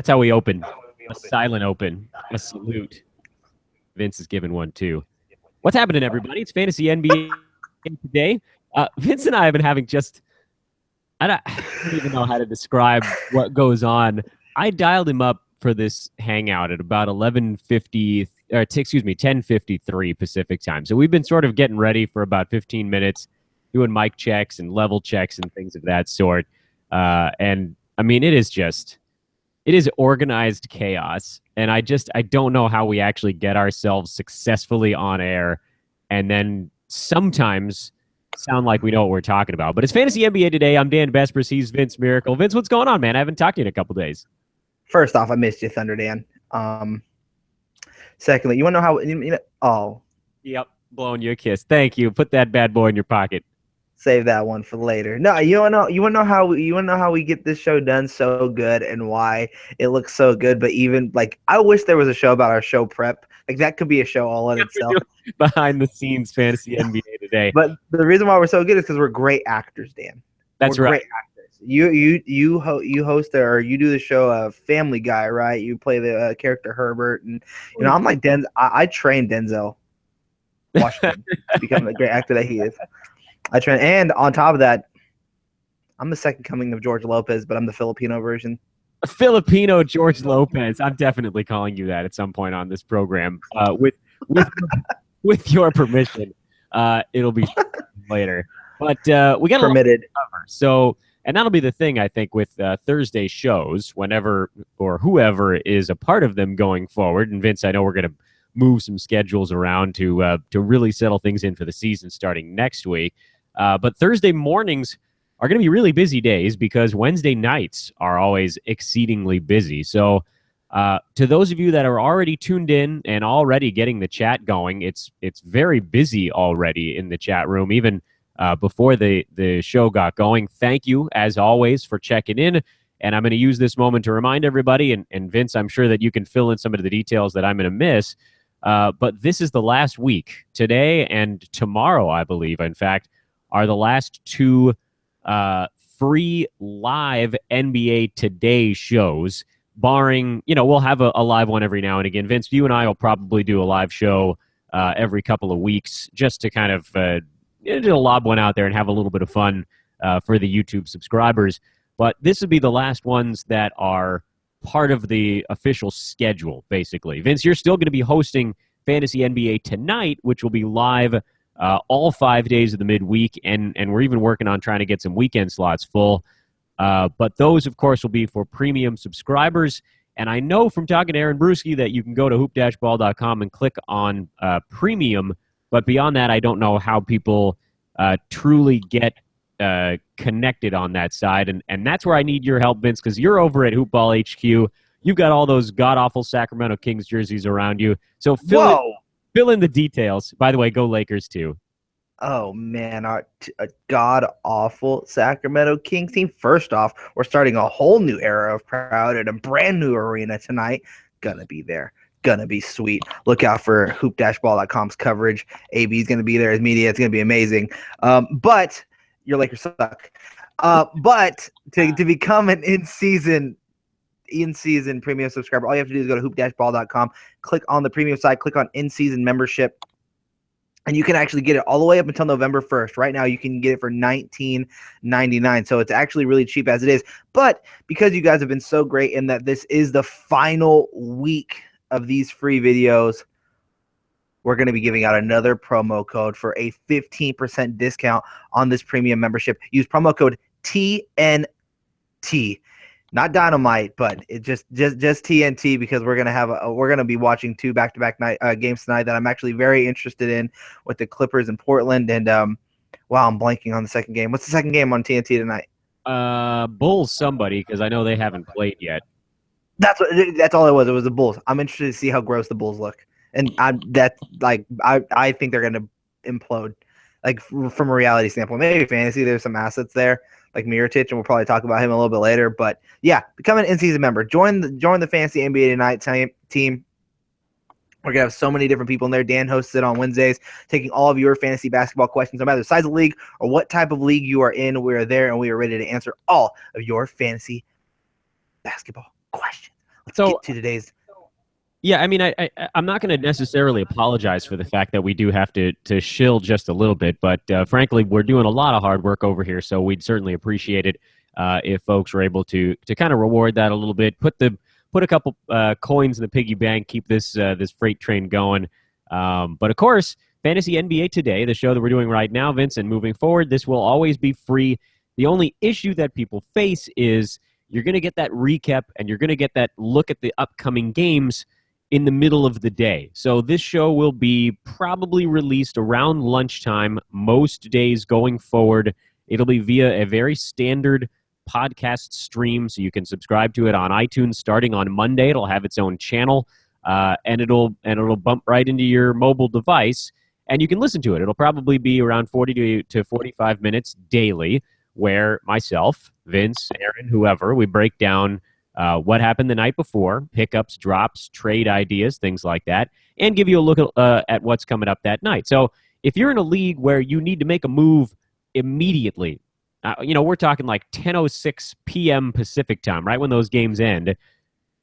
That's how we open. A silent open. A salute. Vince is giving one too. What's happening, everybody? It's Fantasy NBA today. Vince and I have been having I don't even know how to describe what goes on. I dialed him up for this hangout at about 10:53 Pacific time. So we've been sort of getting ready for about 15 minutes, doing mic checks and level checks and things of that sort. And I mean, it is organized chaos. And I don't know how we actually get ourselves successfully on air and then sometimes sound like we know what we're talking about. But it's Fantasy NBA today. I'm Dan Besbris. He's Vince Miracle. Vince, what's going on, man? I haven't talked to you in a couple days. First off, I missed you, Thunder Dan. Secondly, you want to know how? Yep, blowing you a kiss. Thank you. Put that bad boy in your pocket. Save that one for later. No, you want to know how we get this show done so good and why it looks so good. But even I wish there was a show about our show prep. That could be a show all in itself. Behind the scenes Fantasy NBA today. But the reason why we're so good is because we're great actors, Dan. That's right. Great actors. You host or you do the show Family Guy, right? You play the character Herbert, and I'm like Denzel. I trained Denzel Washington to become the great actor that he is. And on top of that, I'm the second coming of George Lopez, but I'm the Filipino version. Filipino George Lopez. I'm definitely calling you that at some point on this program. With your permission, it'll be later. But we got permitted. So, and that'll be the thing I think with Thursday shows, whenever or whoever is a part of them going forward. And Vince, I know we're going to move some schedules around to really settle things in for the season starting next week. But Thursday mornings are going to be really busy days because Wednesday nights are always exceedingly busy. So to those of you that are already tuned in and already getting the chat going, it's very busy already in the chat room, even before the show got going. Thank you, as always, for checking in. And I'm going to use this moment to remind everybody, and Vince, I'm sure that you can fill in some of the details that I'm going to miss. But this is the last week. Today and tomorrow, I believe, in fact, are the last two free live NBA Today shows, barring, we'll have a live one every now and again. Vince, you and I will probably do a live show every couple of weeks just to kind of lob one out there and have a little bit of fun for the YouTube subscribers. But this would be the last ones that are part of the official schedule, basically. Vince, you're still going to be hosting Fantasy NBA Tonight, which will be live all 5 days of the midweek, and we're even working on trying to get some weekend slots full. But those, of course, will be for premium subscribers. And I know from talking to Aaron Bruski that you can go to hoop-ball.com and click on premium. But beyond that, I don't know how people truly get connected on that side. And that's where I need your help, Vince, because you're over at Hoopball HQ. You've got all those god-awful Sacramento Kings jerseys around you. So fill in the details. By the way, go Lakers, too. Oh, man, a god-awful Sacramento Kings team. First off, we're starting a whole new era of Proud at a brand-new arena tonight. Gonna be there. Gonna be sweet. Look out for hoop-ball.com's coverage. AB's gonna be there as media. It's gonna be amazing. But your Lakers suck. But to become an in-season premium subscriber, all you have to do is go to hoop-ball.com, click on the premium side, click on in-season membership, and you can actually get it all the way up until November 1st. Right now, you can get it for $19.99, so it's actually really cheap as it is. But because you guys have been so great in that this is the final week of these free videos, we're going to be giving out another promo code for a 15% discount on this premium membership. Use promo code TNT. Not Dynamite, but it just TNT, because we're gonna be watching two back-to-back games tonight that I'm actually very interested in, with the Clippers in Portland. And wow, I'm blanking on the second game. What's the second game on TNT tonight? Bulls somebody, because I know they haven't played yet. That's all it was. It was the Bulls. I'm interested to see how gross the Bulls look, and I think they're gonna implode, from a reality standpoint. Maybe fantasy, there's some assets there, like Mirotic, and we'll probably talk about him a little bit later. But yeah, become an in-season member. Join the Fantasy NBA Tonight team. We're going to have so many different people in there. Dan hosts it on Wednesdays, taking all of your fantasy basketball questions, no matter the size of the league or what type of league you are in. We are there, and we are ready to answer all of your fantasy basketball questions. Let's So get to today's. yeah, I mean, I'm not going to necessarily apologize for the fact that we do have to shill just a little bit, but frankly, we're doing a lot of hard work over here, so we'd certainly appreciate it if folks were able to kind of reward that a little bit, put a couple coins in the piggy bank, keep this freight train going. But of course, Fantasy NBA Today, the show that we're doing right now, Vince, and moving forward, this will always be free. The only issue that people face is you're going to get that recap and you're going to get that look at the upcoming games in the middle of the day. So this show will be probably released around lunchtime most days going forward. It'll be via a very standard podcast stream, so you can subscribe to it on iTunes starting on Monday. It'll have its own channel, and it'll bump right into your mobile device, and you can listen to it. It'll probably be around 40 to 45 minutes daily, where myself, Vince, Aaron, whoever, we break down what happened the night before, pickups, drops, trade ideas, things like that, and give you a look at what's coming up that night. So if you're in a league where you need to make a move immediately, we're talking like 10:06 p.m. Pacific time, right when those games end,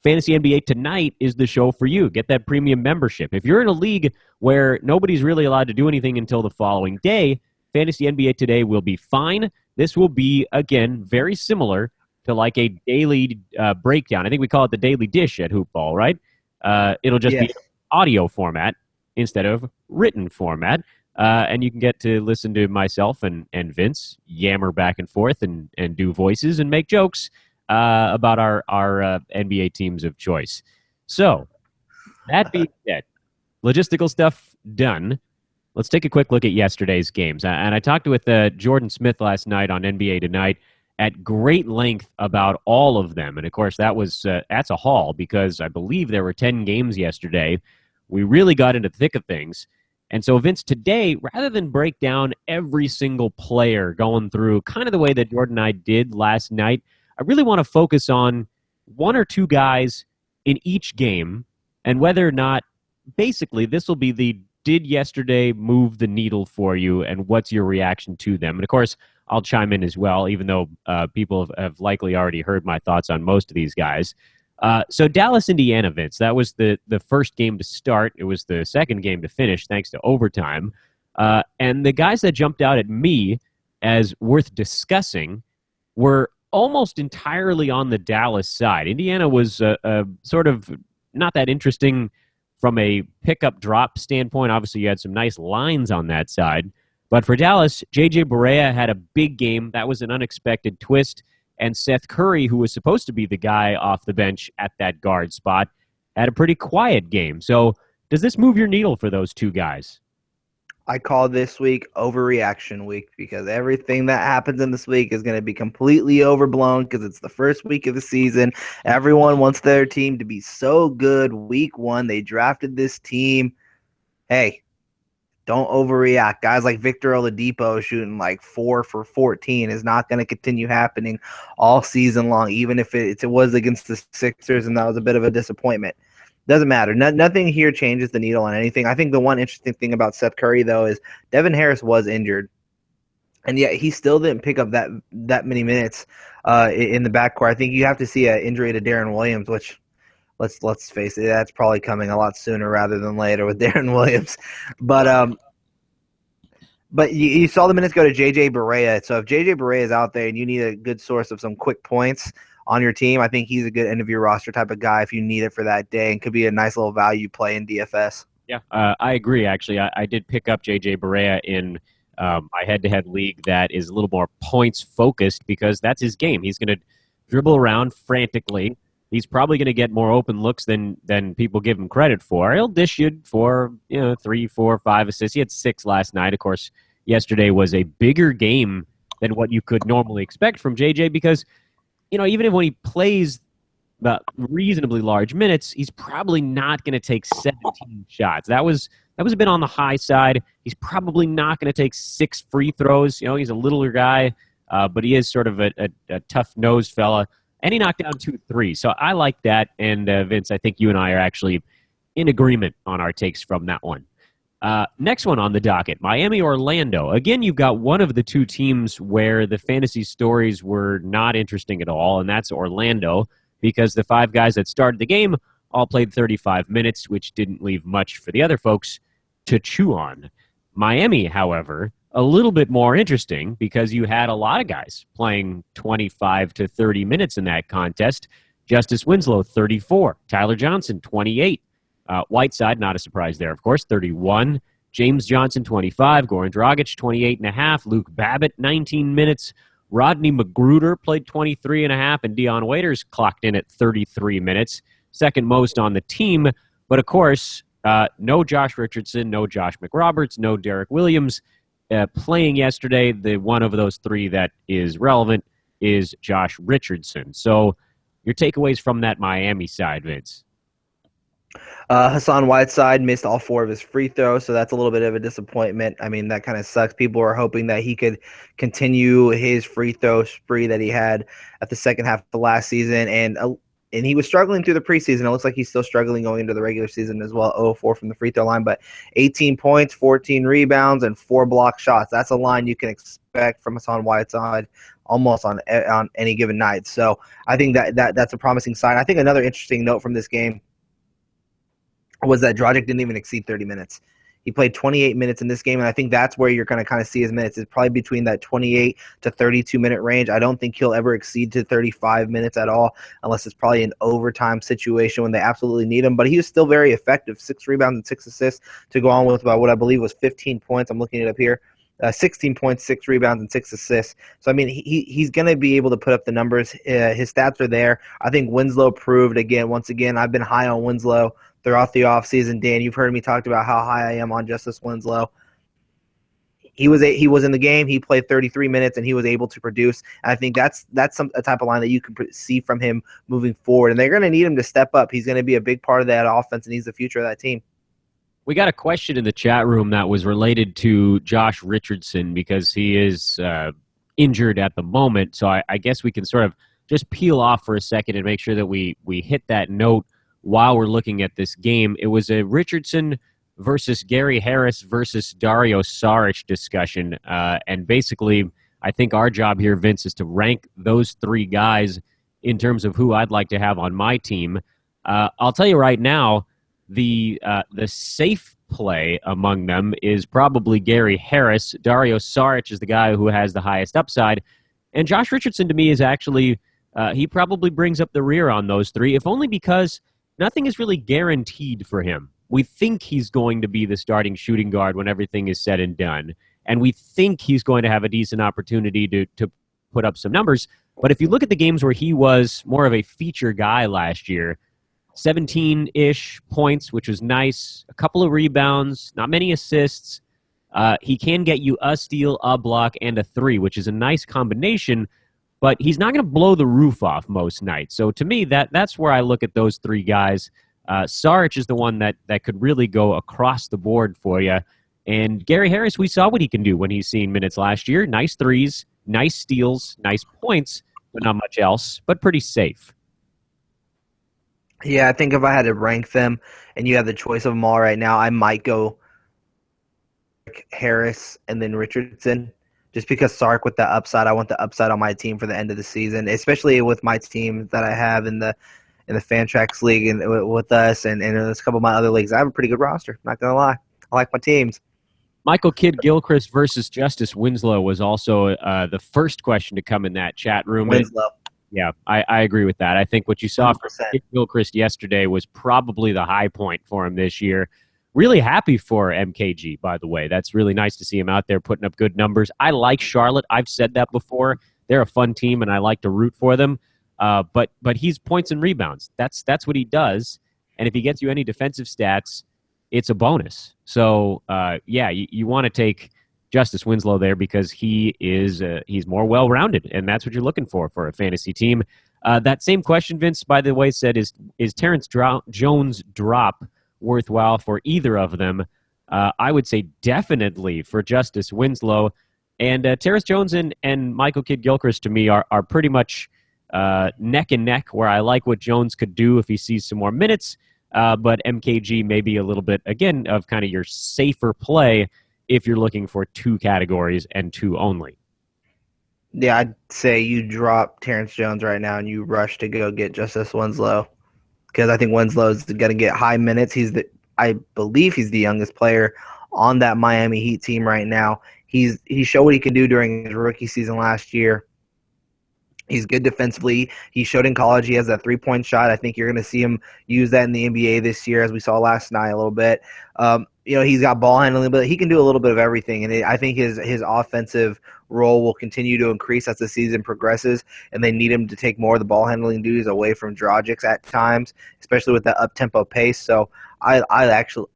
Fantasy NBA Tonight is the show for you. Get that premium membership. If you're in a league where nobody's really allowed to do anything until the following day, Fantasy NBA Today will be fine. This will be, again, very similar to like a daily breakdown. I think we call it the daily dish at Hoopball, right? It'll just be audio format instead of written format. And you can get to listen to myself and Vince yammer back and forth and do voices and make jokes about our NBA teams of choice. So, that being said, logistical stuff done. Let's take a quick look at yesterday's games. And I talked with Jordan Smith last night on NBA Tonight at great length about all of them. And, of course, that's a haul because I believe there were 10 games yesterday. We really got into the thick of things. And so, Vince, today, rather than break down every single player going through kind of the way that Jordan and I did last night, I really want to focus on one or two guys in each game and whether or not, basically, this will be the did yesterday move the needle for you and what's your reaction to them. And, of course, I'll chime in as well, even though people have likely already heard my thoughts on most of these guys. So Dallas, Indiana, Vince, that was the first game to start. It was the second game to finish, thanks to overtime. And the guys that jumped out at me as worth discussing were almost entirely on the Dallas side. Indiana was sort of not that interesting from a pickup drop standpoint. Obviously, you had some nice lines on that side. But for Dallas, J.J. Barea had a big game. That was an unexpected twist. And Seth Curry, who was supposed to be the guy off the bench at that guard spot, had a pretty quiet game. So does this move your needle for those two guys? I call this week overreaction week because everything that happens in this week is going to be completely overblown because it's the first week of the season. Everyone wants their team to be so good. Week one, they drafted this team. Hey, don't overreact. Guys like Victor Oladipo shooting like 4 for 14 is not going to continue happening all season long, even if it was against the Sixers and that was a bit of a disappointment. Doesn't matter. Nothing here changes the needle on anything. I think the one interesting thing about Seth Curry, though, is Devin Harris was injured, and yet he still didn't pick up that many minutes in the backcourt. I think you have to see an injury to Darren Williams, which let's face it, that's probably coming a lot sooner rather than later with Darren Williams. But you saw the minutes go to J.J. Barea. So if J.J. Barea is out there and you need a good source of some quick points on your team, I think he's a good end-of-your-roster type of guy if you need it for that day and could be a nice little value play in DFS. Yeah, I agree, actually. I did pick up J.J. Barea in my head-to-head league that is a little more points-focused because that's his game. He's going to dribble around frantically. He's probably going to get more open looks than people give him credit for. He'll dish you for 3, 4, 5 assists. He had 6 last night. Of course, yesterday was a bigger game than what you could normally expect from JJ because, even if when he plays the reasonably large minutes, he's probably not going to take 17 shots. That was a bit on the high side. He's probably not going to take 6 free throws. He's a littler guy, but he is sort of a tough-nosed fella. And he knocked down 2 threes. So I like that. And Vince, I think you and I are actually in agreement on our takes from that one. Next one on the docket, Miami, Orlando. Again, you've got one of the two teams where the fantasy stories were not interesting at all, and that's Orlando. because the 5 guys that started the game all played 35 minutes, which didn't leave much for the other folks to chew on. Miami, however, a little bit more interesting because you had a lot of guys playing 25 to 30 minutes in that contest. Justice Winslow, 34. Tyler Johnson, 28. Whiteside, not a surprise there, of course, 31. James Johnson, 25. Goran Dragic, 28.5. Luke Babbitt, 19 minutes. Rodney Magruder played 23.5, and Dion Waiters clocked in at 33 minutes, second most on the team. But, of course, no Josh Richardson, no Josh McRoberts, no Derek Williams. Playing yesterday, the one of those 3 that is relevant is Josh Richardson. So your takeaways from that Miami side, Vince? Hassan Whiteside missed all 4 of his free throws, so that's a little bit of a disappointment. I mean, that kind of sucks. People were hoping that he could continue his free throw spree that he had at the second half of the last season, and he was struggling through the preseason. It looks like he's still struggling going into the regular season as well. 0-4 from the free throw line, but 18 points, 14 rebounds, and 4 block shots. That's a line you can expect from Hassan Whiteside almost on any given night. So I think that's a promising sign. I think another interesting note from this game was that Dragic didn't even exceed 30 minutes. He played 28 minutes in this game, and I think that's where you're going to kind of see his minutes. It's probably between that 28 to 32-minute range. I don't think he'll ever exceed to 35 minutes at all, unless it's probably an overtime situation when they absolutely need him. But he was still very effective, 6 rebounds and 6 assists to go on with about what I believe was 15 points. I'm looking it up here. 16 points, 6 rebounds, and 6 assists. So, I mean, he's going to be able to put up the numbers. His stats are there. I think Winslow proved, once again, I've been high on Winslow throughout the offseason. Dan, you've heard me talk about how high I am on Justice Winslow. He was in the game. He played 33 minutes, and he was able to produce. And I think that's a type of line that you can see from him moving forward. And they're going to need him to step up. He's going to be a big part of that offense, and he's the future of that team. We got a question in the chat room that was related to Josh Richardson because he is injured at the moment. So I guess we can sort of just peel off for a second and make sure that we hit that note while we're looking at this game. It was a Richardson versus Gary Harris versus Dario Saric discussion. And basically, I think our job here, Vince, is to rank those 3 guys in terms of who I'd like to have on my team. I'll tell you right now, the safe play among them is probably Gary Harris. Dario Saric is the guy who has the highest upside. And Josh Richardson, to me, is actually, he probably brings up the rear on those 3, if only because nothing is really guaranteed for him. We think he's going to be the starting shooting guard when everything is said and done. And we think he's going to have a decent opportunity to put up some numbers. But if you look at the games where he was more of a feature guy last year, 17-ish points, which was nice, a couple of rebounds, not many assists. He can get you a steal, a block, and a 3, which is a nice combination, but he's not going to blow the roof off most nights. So to me, that's where I look at those 3 guys. Saric is the one that could really go across the board for you. And Gary Harris, we saw what he can do when he's seen minutes last year. Nice threes, nice steals, nice points, but not much else, but pretty safe. Yeah, I think if I had to rank them and you have the choice of them all right now, I might go Harris and then Richardson. Just because Sark with the upside, I want the upside on my team for the end of the season, especially with my team that I have in the Fantrax League and with us and there's a couple of my other leagues. I have a pretty good roster, not going to lie. I like my teams. Michael Kidd-Gilchrist versus Justice Winslow was also the first question to come in that chat room. Winslow. Yeah, I agree with that. I think what you saw 100%. From Kidd-Gilchrist yesterday was probably the high point for him this year. Really happy for MKG, by the way. That's really nice to see him out there putting up good numbers. I like Charlotte. I've said that before. They're a fun team, and I like to root for them. But he's points and rebounds. That's what he does. And if he gets you any defensive stats, it's a bonus. So, you want to take Justice Winslow there because he's more well-rounded, and that's what you're looking for a fantasy team. That same question, Vince, by the way, said, is Terrence Jones' drop worthwhile for either of them? I would say definitely for Justice Winslow. And Terrence Jones and Michael Kidd-Gilchrist, to me, are pretty much neck and neck, where I like what Jones could do if he sees some more minutes. But MKG may be a little bit, again, of kind of your safer play if you're looking for 2 categories and 2 only. Yeah, I'd say you drop Terrence Jones right now and you rush to go get Justice Winslow because I think Winslow's going to get high minutes. I believe he's the youngest player on that Miami Heat team right now. He showed what he can do during his rookie season last year. He's good defensively. He showed in college he has that 3-point shot. I think you're going to see him use that in the NBA this year, as we saw last night a little bit. He's got ball handling, but he can do a little bit of everything. And I think his offensive role will continue to increase as the season progresses. And they need him to take more of the ball handling duties away from Dragic at times, especially with the up tempo pace. So I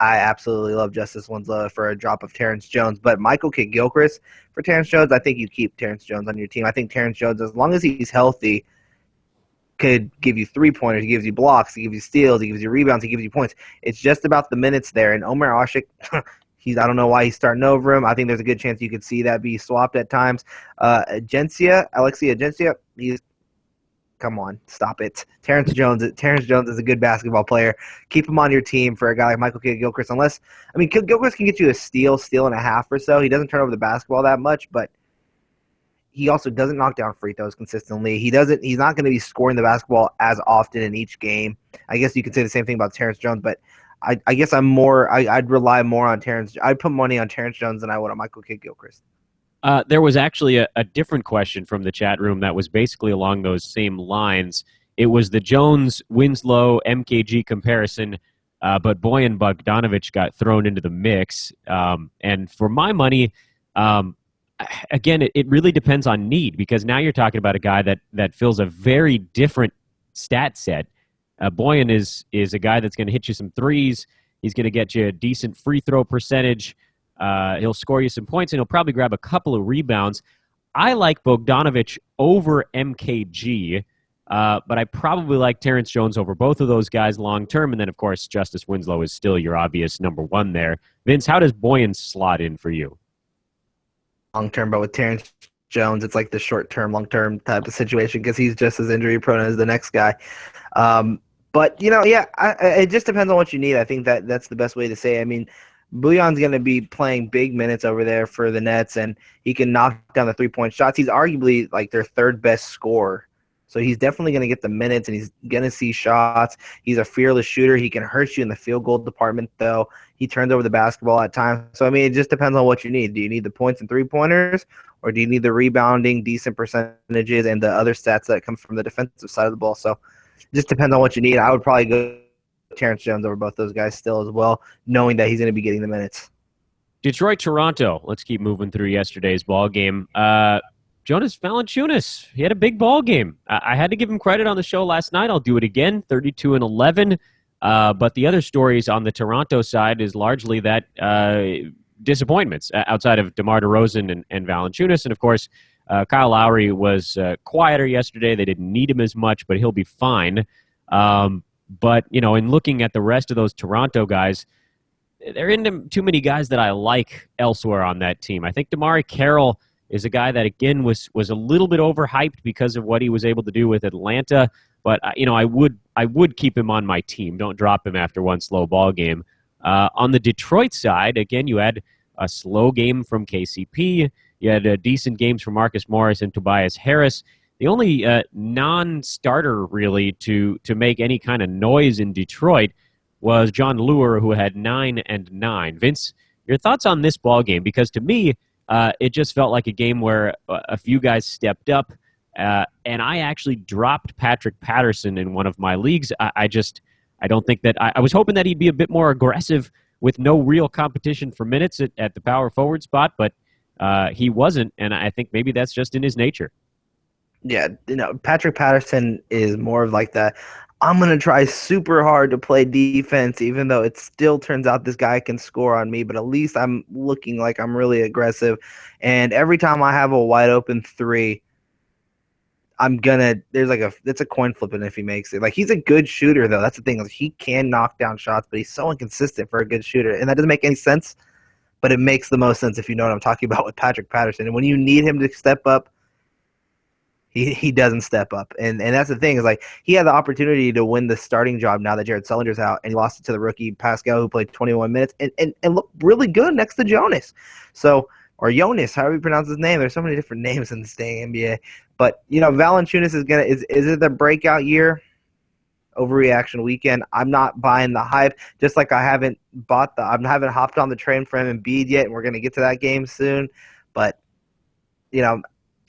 absolutely love Justice Winslow for a drop of Terrence Jones, but Michael Kidd-Gilchrist for Terrence Jones, I think you keep Terrence Jones on your team. I think Terrence Jones, as long as he's healthy, could give you 3-pointers, he gives you blocks, he gives you steals, he gives you rebounds, he gives you points. It's just about the minutes there. And Omer Asik, I don't know why he's starting over him. I think there's a good chance you could see that be swapped at times. Alexia Agencia, come on, stop it. Terrence Jones is a good basketball player. Keep him on your team for a guy like Michael Kidd-Gilchrist. Kidd-Gilchrist can get you a steal and a half or so. He doesn't turn over the basketball that much, but he also doesn't knock down free throws consistently. He's not going to be scoring the basketball as often in each game. I guess you could say the same thing about Terrence Jones, but I guess I'd rely more on Terrence. I'd put money on Terrence Jones than I would on Michael Kidd-Gilchrist. There was actually a different question from the chat room that was basically along those same lines. It was the Jones-Winslow MKG comparison, but Bojan Bogdanovic got thrown into the mix. And for my money, again, it really depends on need, because now you're talking about a guy that fills a very different stat set. Bojan is a guy that's going to hit you some threes. He's going to get you a decent free throw percentage. He'll score you some points, and he'll probably grab a couple of rebounds. I like Bogdanovic over MKG, but I probably like Terrence Jones over both of those guys long term. And then, of course, Justice Winslow is still your obvious number one there. Vince, how does Bojan slot in for you? Long term, but with Terrence Jones, it's like the short term, long term type of situation because he's just as injury prone as the next guy. But it just depends on what you need. I think that's the best way to say it. I mean, Bojan's going to be playing big minutes over there for the Nets, and he can knock down the 3-point shots. He's arguably like their third best scorer. So he's definitely going to get the minutes, and he's going to see shots. He's a fearless shooter. He can hurt you in the field goal department, though. He turns over the basketball at times. So, it just depends on what you need. Do you need the points and three-pointers, or do you need the rebounding, decent percentages, and the other stats that come from the defensive side of the ball? So it just depends on what you need. I would probably go Terrence Jones over both those guys still as well, knowing that he's going to be getting the minutes. Detroit, Toronto. Let's keep moving through yesterday's ball game. Jonas Valanciunas, he had a big ball game. I had to give him credit on the show last night. I'll do it again, 32-11. But the other stories on the Toronto side is largely that disappointments outside of DeMar DeRozan and Valanciunas. And, of course, Kyle Lowry was quieter yesterday. They didn't need him as much, but he'll be fine. But, in looking at the rest of those Toronto guys, there aren't too many guys that I like elsewhere on that team. I think DeMarre Carroll is a guy that, again, was a little bit overhyped because of what he was able to do with Atlanta. But, I would keep him on my team. Don't drop him after one slow ball game. On the Detroit side, again, you had a slow game from KCP. You had decent games from Marcus Morris and Tobias Harris. The only non-starter, really, to make any kind of noise in Detroit was John Lure, who had 9 and 9. Vince, your thoughts on this ball game? Because to me, it just felt like a game where a few guys stepped up, and I actually dropped Patrick Patterson in one of my leagues. I don't think that I was hoping that he'd be a bit more aggressive with no real competition for minutes at the power forward spot, but he wasn't, and I think maybe that's just in his nature. Yeah, Patrick Patterson is more of like that. I'm going to try super hard to play defense, even though it still turns out this guy can score on me, but at least I'm looking like I'm really aggressive. And every time I have a wide open three, it's a coin flipping if he makes it. Like, he's a good shooter, though. That's the thing. He can knock down shots, but he's so inconsistent for a good shooter. And that doesn't make any sense, but it makes the most sense if you know what I'm talking about with Patrick Patterson. And when you need him to step up, he doesn't step up. And that's the thing, is like, he had the opportunity to win the starting job now that Jared Sullinger's out, and he lost it to the rookie Pascal, who played 21 minutes and looked really good next to Jonas. So or Jonas, however you pronounce his name. There's so many different names in this dang NBA. But Valanciunas is it the breakout year? Overreaction weekend. I'm not buying the hype. Just like I haven't hopped on the train for Embiid yet, and we're gonna get to that game soon. But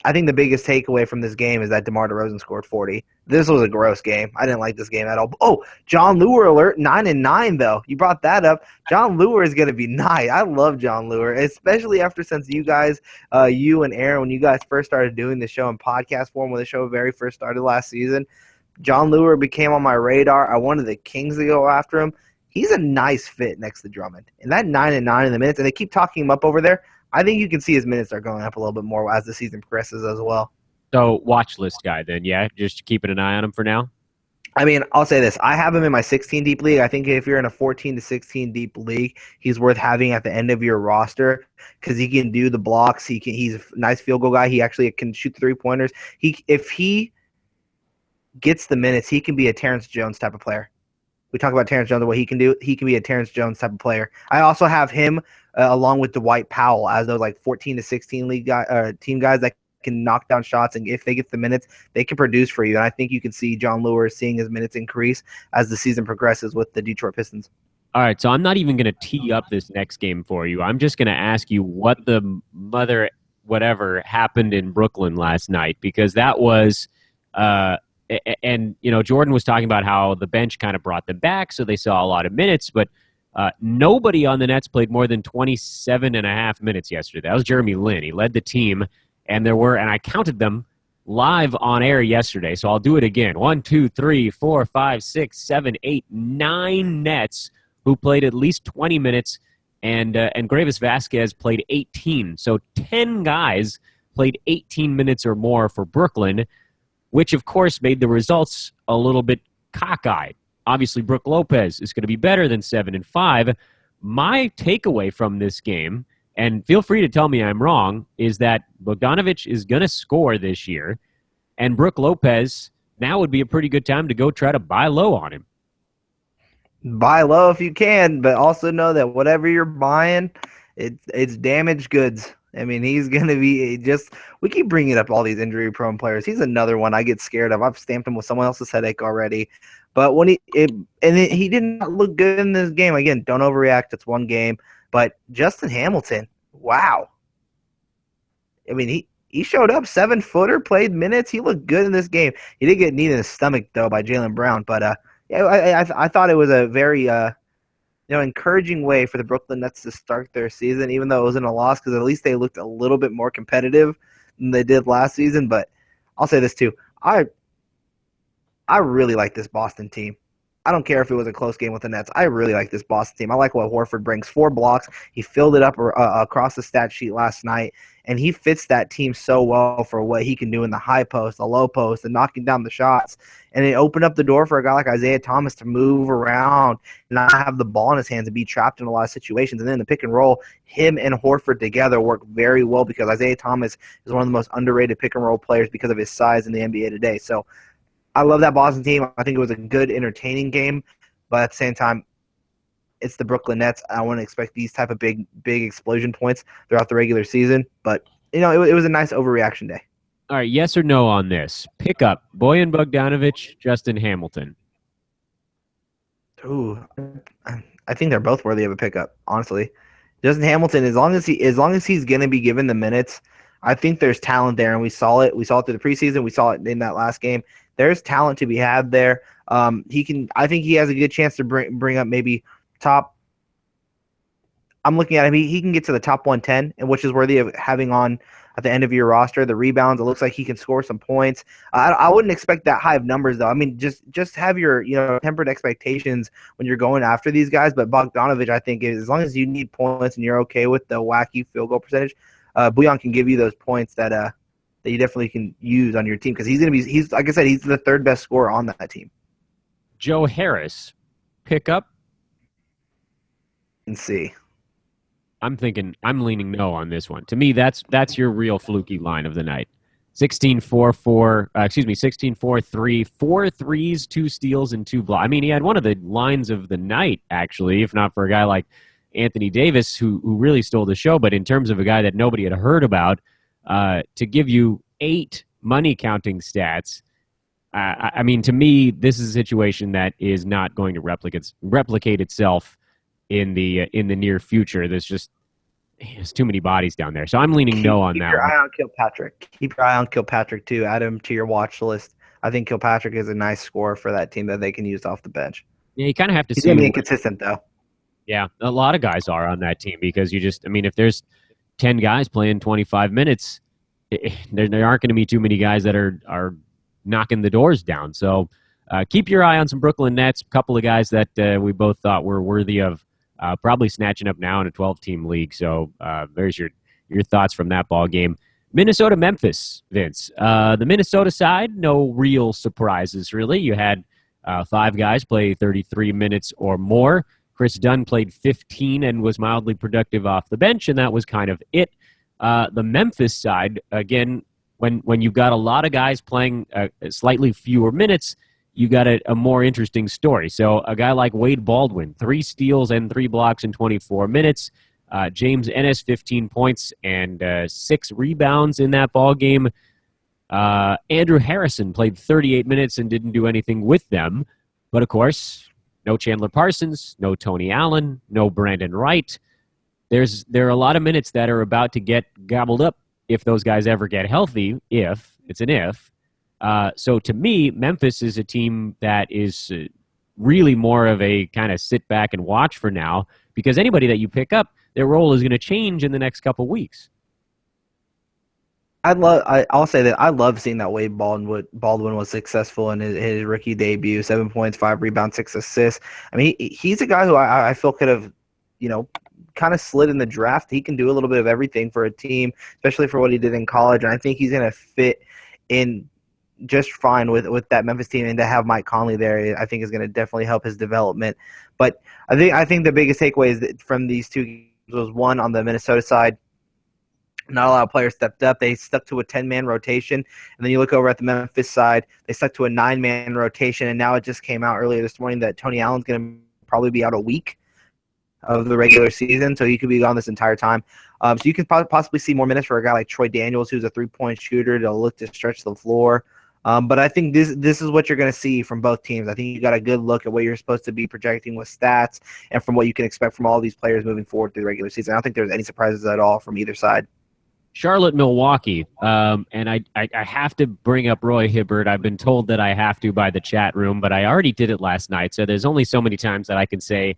I think the biggest takeaway from this game is that DeMar DeRozan scored 40. This was a gross game. I didn't like this game at all. Oh, John Lure alert, 9-9 though. You brought that up. John Lure is going to be nice. I love John Lure, especially since you guys, you and Aaron, when you guys first started doing the show in podcast form when the show very first started last season. John Lure became on my radar. I wanted the Kings to go after him. He's a nice fit next to Drummond. And that 9-9 in the minutes, and they keep talking him up over there. I think you can see his minutes are going up a little bit more as the season progresses as well. So watch list guy then, yeah? Just keeping an eye on him for now? I mean, I'll say this. I have him in my 16 deep league. I think if you're in a 14 to 16 deep league, he's worth having at the end of your roster because he can do the blocks. He's a nice field goal guy. He actually can shoot 3-pointers. If he gets the minutes, he can be a Terrence Jones type of player. We talk about Terrence Jones and what he can do. He can be a Terrence Jones type of player. I also have him along with Dwight Powell as those like 14 to 16 league team guys that can knock down shots, and if they get the minutes, they can produce for you. And I think you can see John Lure seeing his minutes increase as the season progresses with the Detroit Pistons. All right, so I'm not even going to tee up this next game for you. I'm just going to ask you what the mother whatever happened in Brooklyn last night, because that was and Jordan was talking about how the bench kind of brought them back, so they saw a lot of minutes, but nobody on the Nets played more than 27 and a half minutes yesterday. That was Jeremy Lin. He led the team, and I counted them live on air yesterday, so I'll do it again. 1, 2, 3, 4, 5, 6, 7, 8, 9 Nets who played at least 20 minutes, and Gravis Vasquez played 18. So 10 guys played 18 minutes or more for Brooklyn, which, of course, made the results a little bit cockeyed. Obviously, Brook Lopez is going to be better than 7 and 5. My takeaway from this game, and feel free to tell me I'm wrong, is that Bogdanović is going to score this year, and Brook Lopez, now would be a pretty good time to go try to buy low on him. Buy low if you can, but also know that whatever you're buying, it's damaged goods. I mean, he's going to be we keep bringing up all these injury-prone players. He's another one I get scared of. I've stamped him with someone else's headache already. But when he did not look good in this game. Again, don't overreact. It's one game. But Justin Hamilton, wow. I mean, he showed up, 7-footer, played minutes. He looked good in this game. He did get kneed in the stomach, though, by Jaylen Brown. But I thought it was a very encouraging way for the Brooklyn Nets to start their season, even though it wasn't a loss, because at least they looked a little bit more competitive than they did last season. But I'll say this too. I really like this Boston team. I don't care if it was a close game with the Nets. I really like this Boston team. I like what Horford brings. 4 blocks. He filled it up across the stat sheet last night, and he fits that team so well for what he can do in the high post, the low post, and knocking down the shots. And it opened up the door for a guy like Isaiah Thomas to move around and not have the ball in his hands and be trapped in a lot of situations. And then the pick and roll, him and Horford together work very well because Isaiah Thomas is one of the most underrated pick and roll players because of his size in the NBA today. So I love that Boston team. I think it was a good, entertaining game, but at the same time, it's the Brooklyn Nets. I wouldn't expect these type of big explosion points throughout the regular season, but it was a nice overreaction day. All right, yes or no on this? Pick up Bojan Bogdanović, Justin Hamilton. Ooh, I think they're both worthy of a pickup. Honestly, Justin Hamilton, as long as he's going to be given the minutes, I think there's talent there, and we saw it. We saw it through the preseason. We saw it in that last game. There's talent to be had there. I think he has a good chance to bring up maybe top. I'm looking at him. He can get to the top 110, and which is worthy of having on at the end of your roster. The rebounds, it looks like he can score some points. I wouldn't expect that high of numbers though. I mean, just have your tempered expectations when you're going after these guys. But Bogdanović, I think, as long as you need points and you're okay with the wacky field goal percentage, Bojan can give you those points that you definitely can use on your team because he's like I said, he's the 3rd best scorer on that team. Joe Harris, pick up. And see. I'm leaning no on this one. To me, that's your real fluky line of the night. 16-4-3, 4 threes, 2 steals, and 2 blocks. I mean, he had one of the lines of the night, actually, if not for a guy like Anthony Davis, who really stole the show, but in terms of a guy that nobody had heard about, to give you 8 money counting stats, I mean, to me, this is a situation that is not going to replicate itself in the near future. There's too many bodies down there, so I'm leaning no on that one. Keep your eye on Kilpatrick. Keep your eye on Kilpatrick too. Add him to your watch list. I think Kilpatrick is a nice scorer for that team that they can use off the bench. Yeah, you kind of have to He's see. gonna be inconsistent though. Yeah, a lot of guys are on that team because if there's 10 guys playing 25 minutes, there aren't going to be too many guys that are knocking the doors down. So keep your eye on some Brooklyn Nets, a couple of guys that we both thought were worthy of probably snatching up now in a 12-team league. So there's your thoughts from that ball game. Minnesota-Memphis, Vince. The Minnesota side, no real surprises, really. You had 5 guys play 33 minutes or more. Chris Dunn played 15 and was mildly productive off the bench, and that was kind of it. The Memphis side, again, when you've got a lot of guys playing slightly fewer minutes, you got a more interesting story. So a guy like Wade Baldwin, 3 steals and 3 blocks in 24 minutes. James Ennis, 15 points and 6 rebounds in that ball game. Andrew Harrison played 38 minutes and didn't do anything with them. But, of course, no Chandler Parsons, no Tony Allen, no Brandon Wright. There are a lot of minutes that are about to get gobbled up if those guys ever get healthy, if. It's an if. So to me, Memphis is a team that is really more of a kind of sit back and watch for now, because anybody that you pick up, their role is going to change in the next couple weeks. I'll say that I love seeing that Wade Baldwin was successful in his rookie debut. 7 points, 5 rebounds, 6 assists. I mean, he's a guy who I feel could have, kind of slid in the draft. He can do a little bit of everything for a team, especially for what he did in college. And I think he's going to fit in just fine with that Memphis team. And to have Mike Conley there, I think is going to definitely help his development. But I think the biggest takeaway from these two games was, one, on the Minnesota side, not a lot of players stepped up. They stuck to a 10-man rotation. And then you look over at the Memphis side, they stuck to a 9-man rotation. And now it just came out earlier this morning that Tony Allen's going to probably be out a week of the regular season. So he could be gone this entire time. So you can possibly see more minutes for a guy like Troy Daniels, who's a 3-point shooter, to look to stretch the floor. But I think this is what you're going to see from both teams. I think you got a good look at what you're supposed to be projecting with stats and from what you can expect from all these players moving forward through the regular season. I don't think there's any surprises at all from either side. Charlotte, Milwaukee, and I have to bring up Roy Hibbert. I've been told that I have to by the chat room, but I already did it last night, so there's only so many times that I can say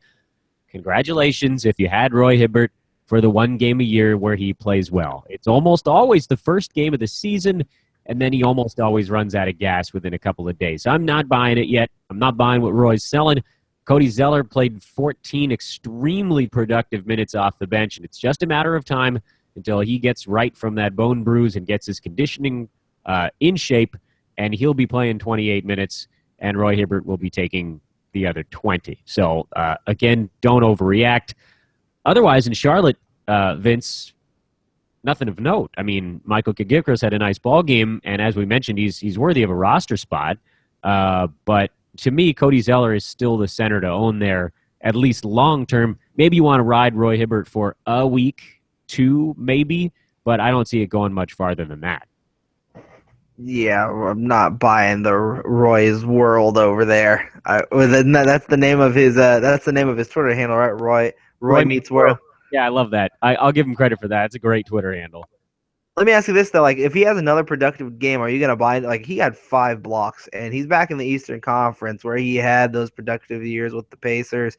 congratulations if you had Roy Hibbert for the one game a year where he plays well. It's almost always the first game of the season, and then he almost always runs out of gas within a couple of days. I'm not buying it yet. I'm not buying what Roy's selling. Cody Zeller played 14 extremely productive minutes off the bench, and it's just a matter of time until he gets right from that bone bruise and gets his conditioning in shape, and he'll be playing 28 minutes, and Roy Hibbert will be taking the other 20. So, again, don't overreact. Otherwise, in Charlotte, Vince, nothing of note. I mean, Michael Kagikros had a nice ball game, and as we mentioned, he's worthy of a roster spot. But to me, Cody Zeller is still the center to own there, at least long-term. Maybe you want to ride Roy Hibbert for a week, 2 maybe, but I don't see it going much farther than that. Yeah, I'm not buying the Roy's World over there. That's the name of his Twitter handle, right? Roy meets World. Yeah, I love that. I'll give him credit for that. It's a great Twitter handle. Let me ask you this though: like, if he has another productive game, are you gonna buy it? Like, he had 5 blocks, and he's back in the Eastern Conference where he had those productive years with the Pacers.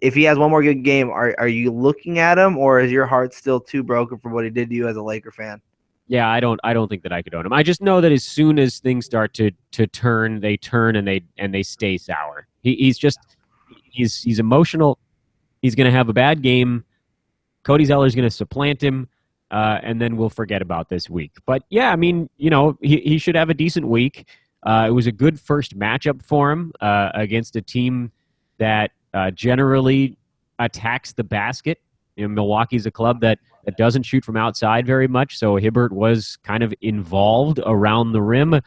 If he has one more good game, are you looking at him, or is your heart still too broken from what he did to you as a Laker fan? Yeah, I don't think that I could own him. I just know that as soon as things start to turn, they turn and they stay sour. He's emotional. He's going to have a bad game. Cody Zeller's going to supplant him, and then we'll forget about this week. But yeah, I mean, he should have a decent week. It was a good first matchup for him against a team that generally attacks the basket. Milwaukee's a club that doesn't shoot from outside very much, so Hibbert was kind of involved around the rim.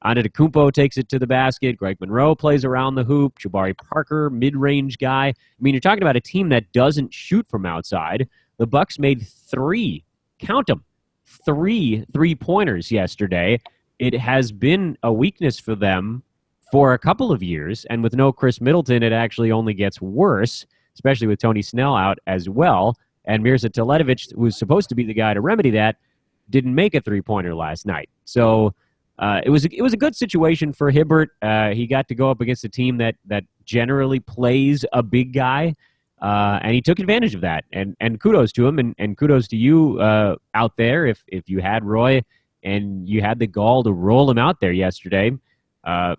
Antetokounmpo takes it to the basket. Greg Monroe plays around the hoop. Jabari Parker, mid-range guy. I mean, you're talking about a team that doesn't shoot from outside. The Bucks made three, count them, three three-pointers yesterday. It has been a weakness for them for a couple of years, and with no Chris Middleton, it actually only gets worse, especially with Tony Snell out as well. And Mirza Teletovic, who was supposed to be the guy to remedy that, didn't make a three-pointer last night. So it was a good situation for Hibbert. He got to go up against a team that generally plays a big guy, and he took advantage of that. And kudos to him, and kudos to you out there if you had Roy and you had the gall to roll him out there yesterday.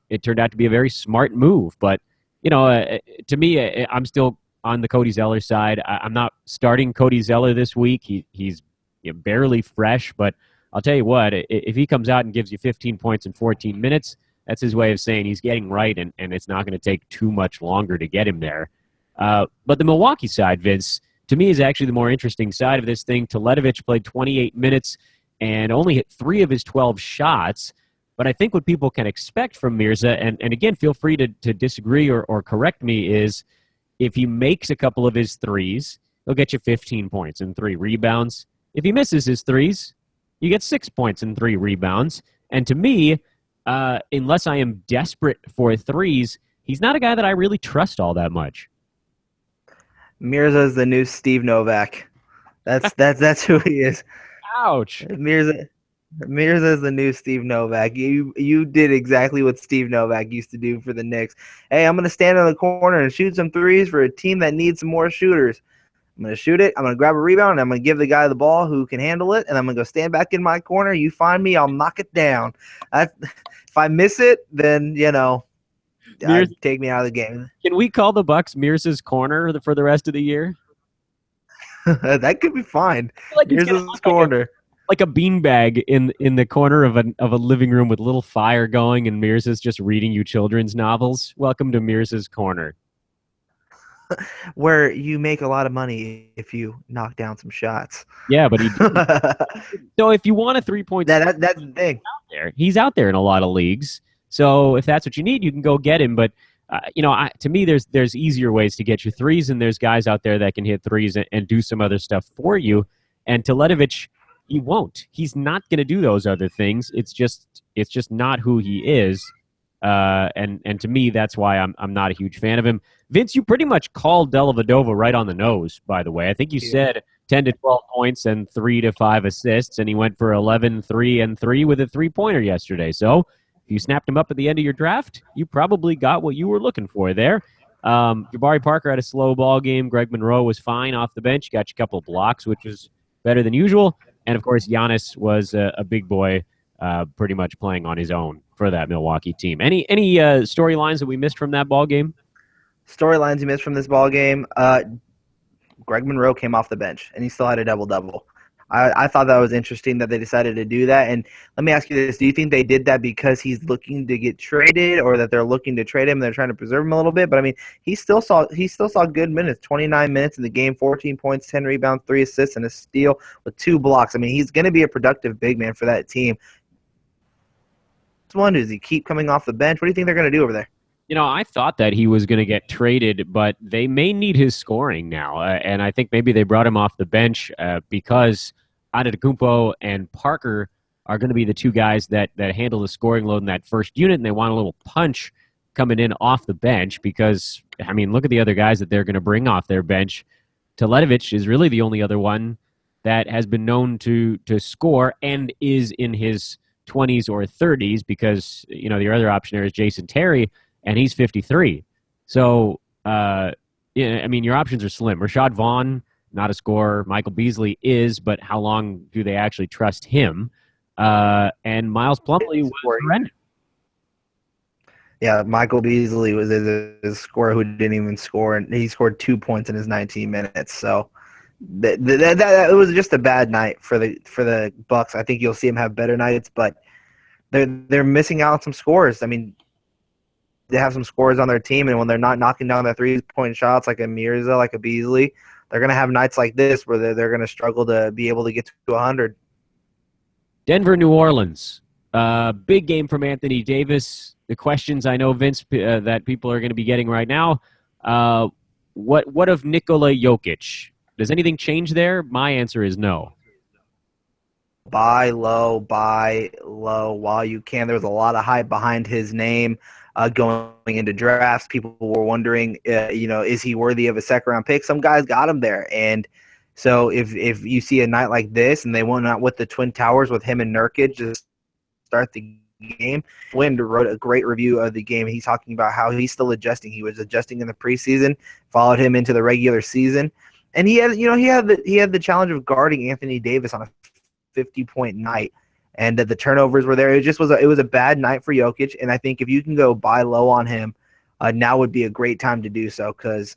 It turned out to be a very smart move. But, to me, I'm still on the Cody Zeller side. I'm not starting Cody Zeller this week. He's barely fresh, but I'll tell you what, if he comes out and gives you 15 points in 14 minutes, that's his way of saying he's getting right, and it's not going to take too much longer to get him there. But the Milwaukee side, Vince, to me is actually the more interesting side of this thing. Teletovic played 28 minutes and only hit 3 of his 12 shots. But I think what people can expect from Mirza, and again, feel free to disagree or correct me, is if he makes a couple of his threes, he'll get you 15 points and 3 rebounds. If he misses his threes, you get 6 points and 3 rebounds. And to me, unless I am desperate for threes, he's not a guy that I really trust all that much. Mirza is the new Steve Novak. That's who he is. Ouch. Mirza is the new Steve Novak. You did exactly what Steve Novak used to do for the Knicks. Hey, I'm going to stand in the corner and shoot some threes for a team that needs some more shooters. I'm going to shoot it. I'm going to grab a rebound, and I'm going to give the guy the ball who can handle it, and I'm going to go stand back in my corner. You find me, I'll knock it down. If I miss it, then, take me out of the game. Can we call the Bucks Mirza's corner for the rest of the year? That could be fine. Like Mirza's corner. Like a beanbag in the corner of a living room with a little fire going, and Mirza's just reading you children's novels. Welcome to Mirza's corner. Where you make a lot of money if you knock down some shots. Yeah, but so if you want a 3-point, that's the thing. He's out there in a lot of leagues. So if that's what you need, you can go get him. But to me, there's easier ways to get your threes, and there's guys out there that can hit threes and do some other stuff for you. And Teletovic, he won't. He's not going to do those other things. It's just not who he is. And to me, that's why I'm not a huge fan of him. Vince, you pretty much called Dellavedova right on the nose, by the way. I think you said 10 to 12 points and 3 to 5 assists, and he went for 11, 3, and 3 with a three-pointer yesterday. So if you snapped him up at the end of your draft, you probably got what you were looking for there. Jabari Parker had a slow ball game. Greg Monroe was fine off the bench. Got you a couple of blocks, which was better than usual. And, of course, Giannis was a big boy, pretty much playing on his own for that Milwaukee team. Any storylines that we missed from that ball game? Storylines you missed from this ball game. Greg Monroe came off the bench, and he still had a double-double. I thought that was interesting that they decided to do that. And let me ask you this. Do you think they did that because he's looking to get traded, or that they're looking to trade him and they're trying to preserve him a little bit? But, I mean, he still saw good minutes, 29 minutes in the game, 14 points, 10 rebounds, 3 assists, and a steal with 2 blocks. I mean, he's going to be a productive big man for that team. One, does he keep coming off the bench? What do you think they're going to do over there? I thought that he was going to get traded, but they may need his scoring now. And I think maybe they brought him off the bench because Antetokounmpo and Parker are going to be the 2 guys that handle the scoring load in that first unit, and they want a little punch coming in off the bench because, I mean, look at the other guys that they're going to bring off their bench. Teletovic is really the only other one that has been known to score and is in his 20s or 30s because, the other option there is Jason Terry, and he's 53. So, I mean, your options are slim. Rashad Vaughn, not a scorer. Michael Beasley is, but how long do they actually trust him? And Miles Plumlee was horrendous. Yeah, Michael Beasley was a scorer who didn't even score, and he scored 2 points in his 19 minutes. So that it was just a bad night for the Bucks. I think you'll see him have better nights, but they're missing out on some scores. I mean, they have some scores on their team, and when they're not knocking down their 3-point shots like a Mirza, like a Beasley, they're going to have nights like this where they're going to struggle to be able to get to 100. Denver, New Orleans. Big game from Anthony Davis. The questions I know, Vince, that people are going to be getting right now. What of Nikola Jokic? Does anything change there? My answer is no. Buy low while you can. There was a lot of hype behind his name going into drafts. People were wondering, is he worthy of a second round pick? Some guys got him there, and so if you see a night like this and they went out with the Twin Towers with him and Nurkic just start the game. Wind wrote a great review of the game. He's talking about how he's still adjusting. He was adjusting in the preseason, followed him into the regular season, and he had the challenge of guarding Anthony Davis on a 50-point night, and the turnovers were there. It was a bad night for Jokic, and I think if you can go buy low on him, now would be a great time to do so because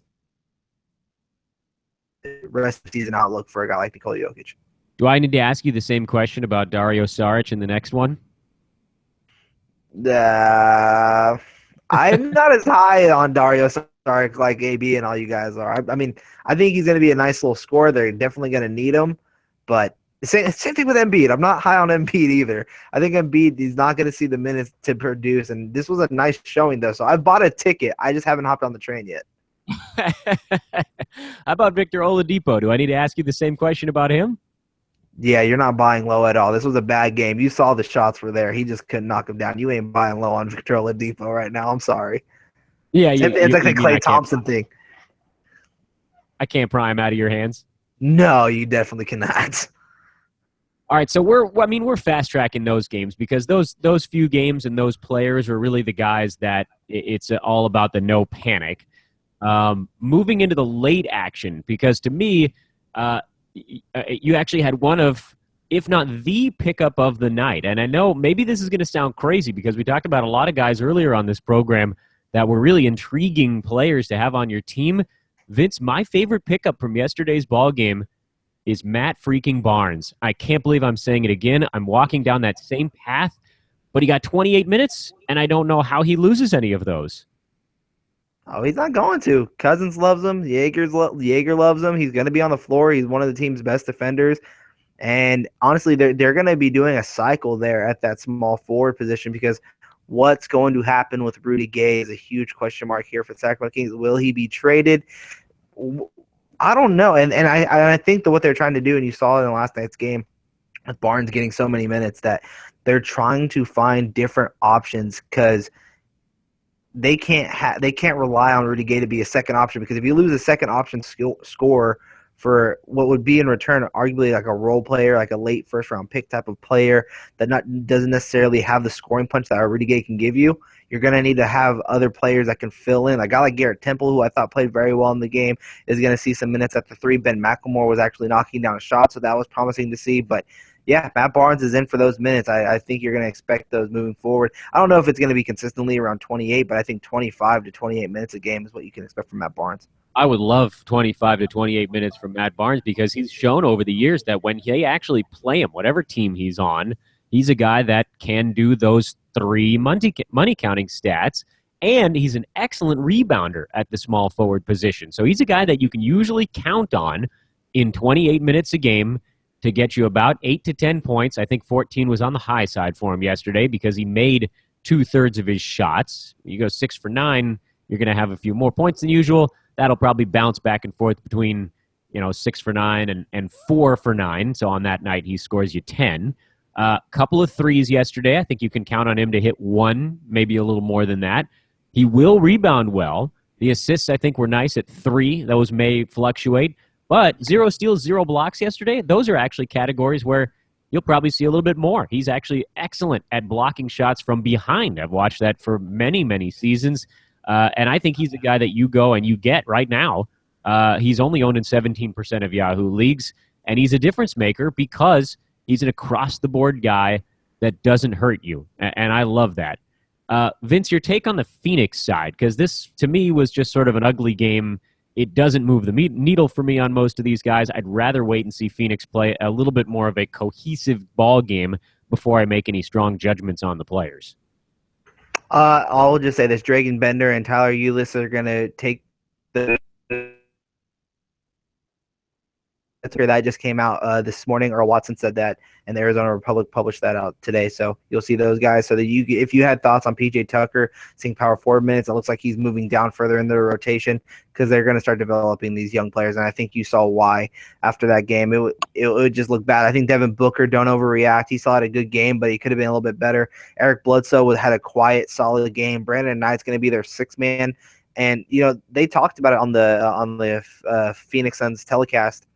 rest of the season outlook for a guy like Nikola Jokic. Do I need to ask you the same question about Dario Saric in the next one? I'm not as high on Dario Saric like AB and all you guys are. I mean, I think he's going to be a nice little scorer. They're definitely going to need him, but same thing with Embiid. I'm not high on Embiid either. I think Embiid, he's not going to see the minutes to produce, and this was a nice showing, though. So I bought a ticket. I just haven't hopped on the train yet. How about Victor Oladipo? Do I need to ask you the same question about him? Yeah, you're not buying low at all. This was a bad game. You saw the shots were there. He just couldn't knock him down. You ain't buying low on Victor Oladipo right now. I'm sorry. Yeah, it's like a Klay Thompson thing. I can't pry him out of your hands. No, you definitely cannot. All right, so we're fast tracking those games because those few games and those players are really the guys that it's all about the no panic. Moving into the late action, because to me, you actually had one of, if not the pickup of the night. And I know maybe this is going to sound crazy because we talked about a lot of guys earlier on this program that were really intriguing players to have on your team. Vince, my favorite pickup from yesterday's ball game is Matt freaking Barnes. I can't believe I'm saying it again. I'm walking down that same path, but he got 28 minutes, and I don't know how he loses any of those. Oh, he's not going to. Cousins loves him. Jaeger loves him. He's going to be on the floor. He's one of the team's best defenders. And honestly, they're going to be doing a cycle there at that small forward position because what's going to happen with Rudy Gay is a huge question mark here for the Sacramento Kings. Will he be traded? I don't know. And I think that what they're trying to do, and you saw it in last night's game with Barnes getting so many minutes, that they're trying to find different options because they can't rely on Rudy Gay to be a second option, because if you lose a second option scorer for what would be in return arguably like a role player, like a late first round pick type of player that doesn't necessarily have the scoring punch that Rudy Gay can give you, you're going to need to have other players that can fill in. A guy like Garrett Temple, who I thought played very well in the game, is going to see some minutes at the 3. Ben McLemore was actually knocking down a shot, so that was promising to see. But yeah, Matt Barnes is in for those minutes. I think you're going to expect those moving forward. I don't know if it's going to be consistently around 28, but I think 25 to 28 minutes a game is what you can expect from Matt Barnes. I would love 25 to 28 minutes from Matt Barnes because he's shown over the years that when they actually play him, whatever team he's on, he's a guy that can do those 3 money counting stats, and he's an excellent rebounder at the small forward position. So he's a guy that you can usually count on in 28 minutes a game to get you about 8 to 10 points. I think 14 was on the high side for him yesterday because he made 2/3 of his shots. You go 6 for 9, you're going to have a few more points than usual. That'll probably bounce back and forth between 6 for 9 and 4 for 9. So on that night, he scores you 10. Couple of threes yesterday. I think you can count on him to hit 1, maybe a little more than that. He will rebound well. The assists, I think, were nice at 3. Those may fluctuate. But 0 steals, 0 blocks yesterday, those are actually categories where you'll probably see a little bit more. He's actually excellent at blocking shots from behind. I've watched that for many, many seasons. And I think he's a guy that you go and you get right now. He's only owned in 17% of Yahoo leagues, and he's a difference maker because he's an across-the-board guy that doesn't hurt you, and I love that. Vince, your take on the Phoenix side, because this, to me, was just sort of an ugly game. It doesn't move the needle for me on most of these guys. I'd rather wait and see Phoenix play a little bit more of a cohesive ball game before I make any strong judgments on the players. I'll just say this: Dragan Bender and Tyler Ulis are going to take the Tucker. That just came out this morning. Earl Watson said that, and the Arizona Republic published that out today. So you'll see those guys. So that if you had thoughts on PJ Tucker seeing power forward minutes, it looks like he's moving down further in the rotation because they're going to start developing these young players. And I think you saw why after that game. It would just look bad. I think Devin Booker, don't overreact. He still had a good game, but he could have been a little bit better. Eric Bledsoe had a quiet, solid game. Brandon Knight's going to be their sixth man. And they talked about it on the Phoenix Suns telecast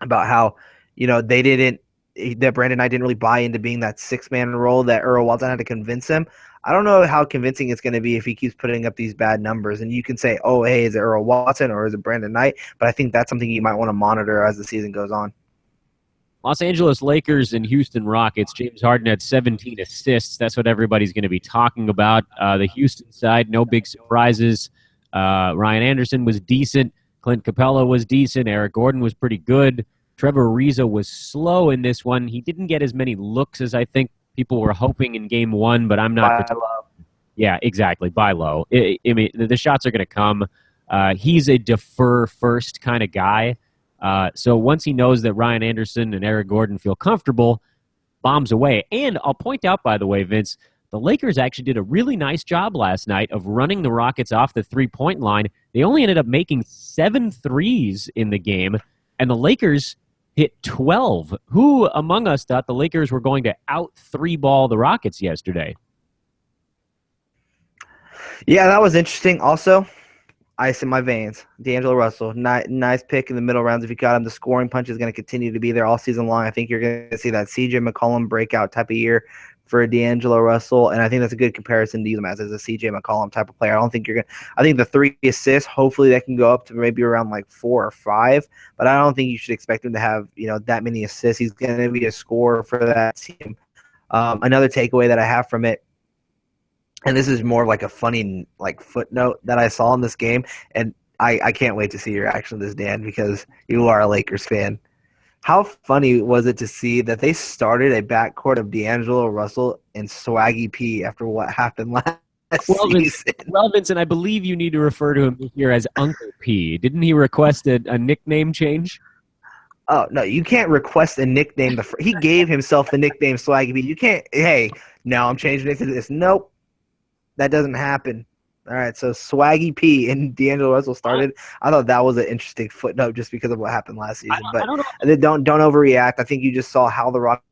about how that Brandon Knight didn't really buy into being that six-man role that Earl Watson had to convince him. I don't know how convincing it's going to be if he keeps putting up these bad numbers. And you can say, oh, hey, is it Earl Watson or is it Brandon Knight? But I think that's something you might want to monitor as the season goes on. Los Angeles Lakers and Houston Rockets. James Harden had 17 assists. That's what everybody's going to be talking about. The Houston side, no big surprises. Ryan Anderson was decent. Clint Capella was decent. Eric Gordon was pretty good. Trevor Ariza was slow in this one. He didn't get as many looks as I think people were hoping in game one, but I'm not. Buy low. Yeah, exactly. Buy low. I mean, the shots are going to come. He's a defer first kind of guy. So once he knows that Ryan Anderson and Eric Gordon feel comfortable, bombs away. And I'll point out, by the way, Vince, the Lakers actually did a really nice job last night of running the Rockets off the three-point line. They only ended up making 7 threes in the game, and the Lakers hit 12. Who among us thought the Lakers were going to out-three-ball the Rockets yesterday? Yeah, that was interesting. Also, ice in my veins. D'Angelo Russell, nice pick in the middle rounds. If you got him, the scoring punch is going to continue to be there all season long. I think you're going to see that CJ McCollum breakout type of year for D'Angelo Russell, and I think that's a good comparison to use him as a CJ McCollum type of player. I think the 3 assists, hopefully that can go up to maybe around like 4 or 5, but I don't think you should expect him to have that many assists. He's going to be a scorer for that team. Another takeaway that I have from it, and this is more like a funny footnote that I saw in this game, and I can't wait to see your reaction to this, Dan, because you are a Lakers fan. How funny was it to see that they started a backcourt of D'Angelo Russell and Swaggy P after what happened last season? Well, Vincent, I believe you need to refer to him here as Uncle P. Didn't he request a nickname change? Oh, no, you can't request a nickname. He gave himself the nickname Swaggy P. You can't, hey, now I'm changing it to this. Nope, that doesn't happen. All right, so Swaggy P and D'Angelo Russell started. I thought that was an interesting footnote just because of what happened last season. But don't overreact. I think you just saw how the Rockets.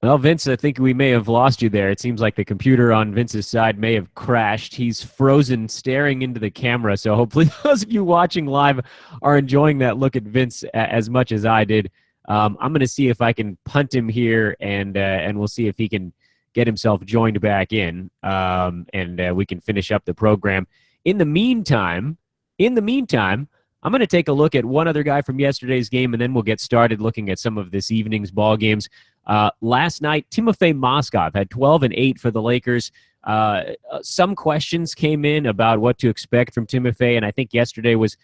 Well, Vince, I think we may have lost you there. It seems like the computer on Vince's side may have crashed. He's frozen, staring into the camera. So hopefully those of you watching live are enjoying that look at Vince as much as I did. I'm going to see if I can punt him here, and we'll see if he can get himself joined back in, and we can finish up the program. In the meantime, I'm going to take a look at one other guy from yesterday's game, and then we'll get started looking at some of this evening's ball games. Last night, Timofey Mozgov had 12 and 8 for the Lakers. Some questions came in about what to expect from Timofey, and I think yesterday was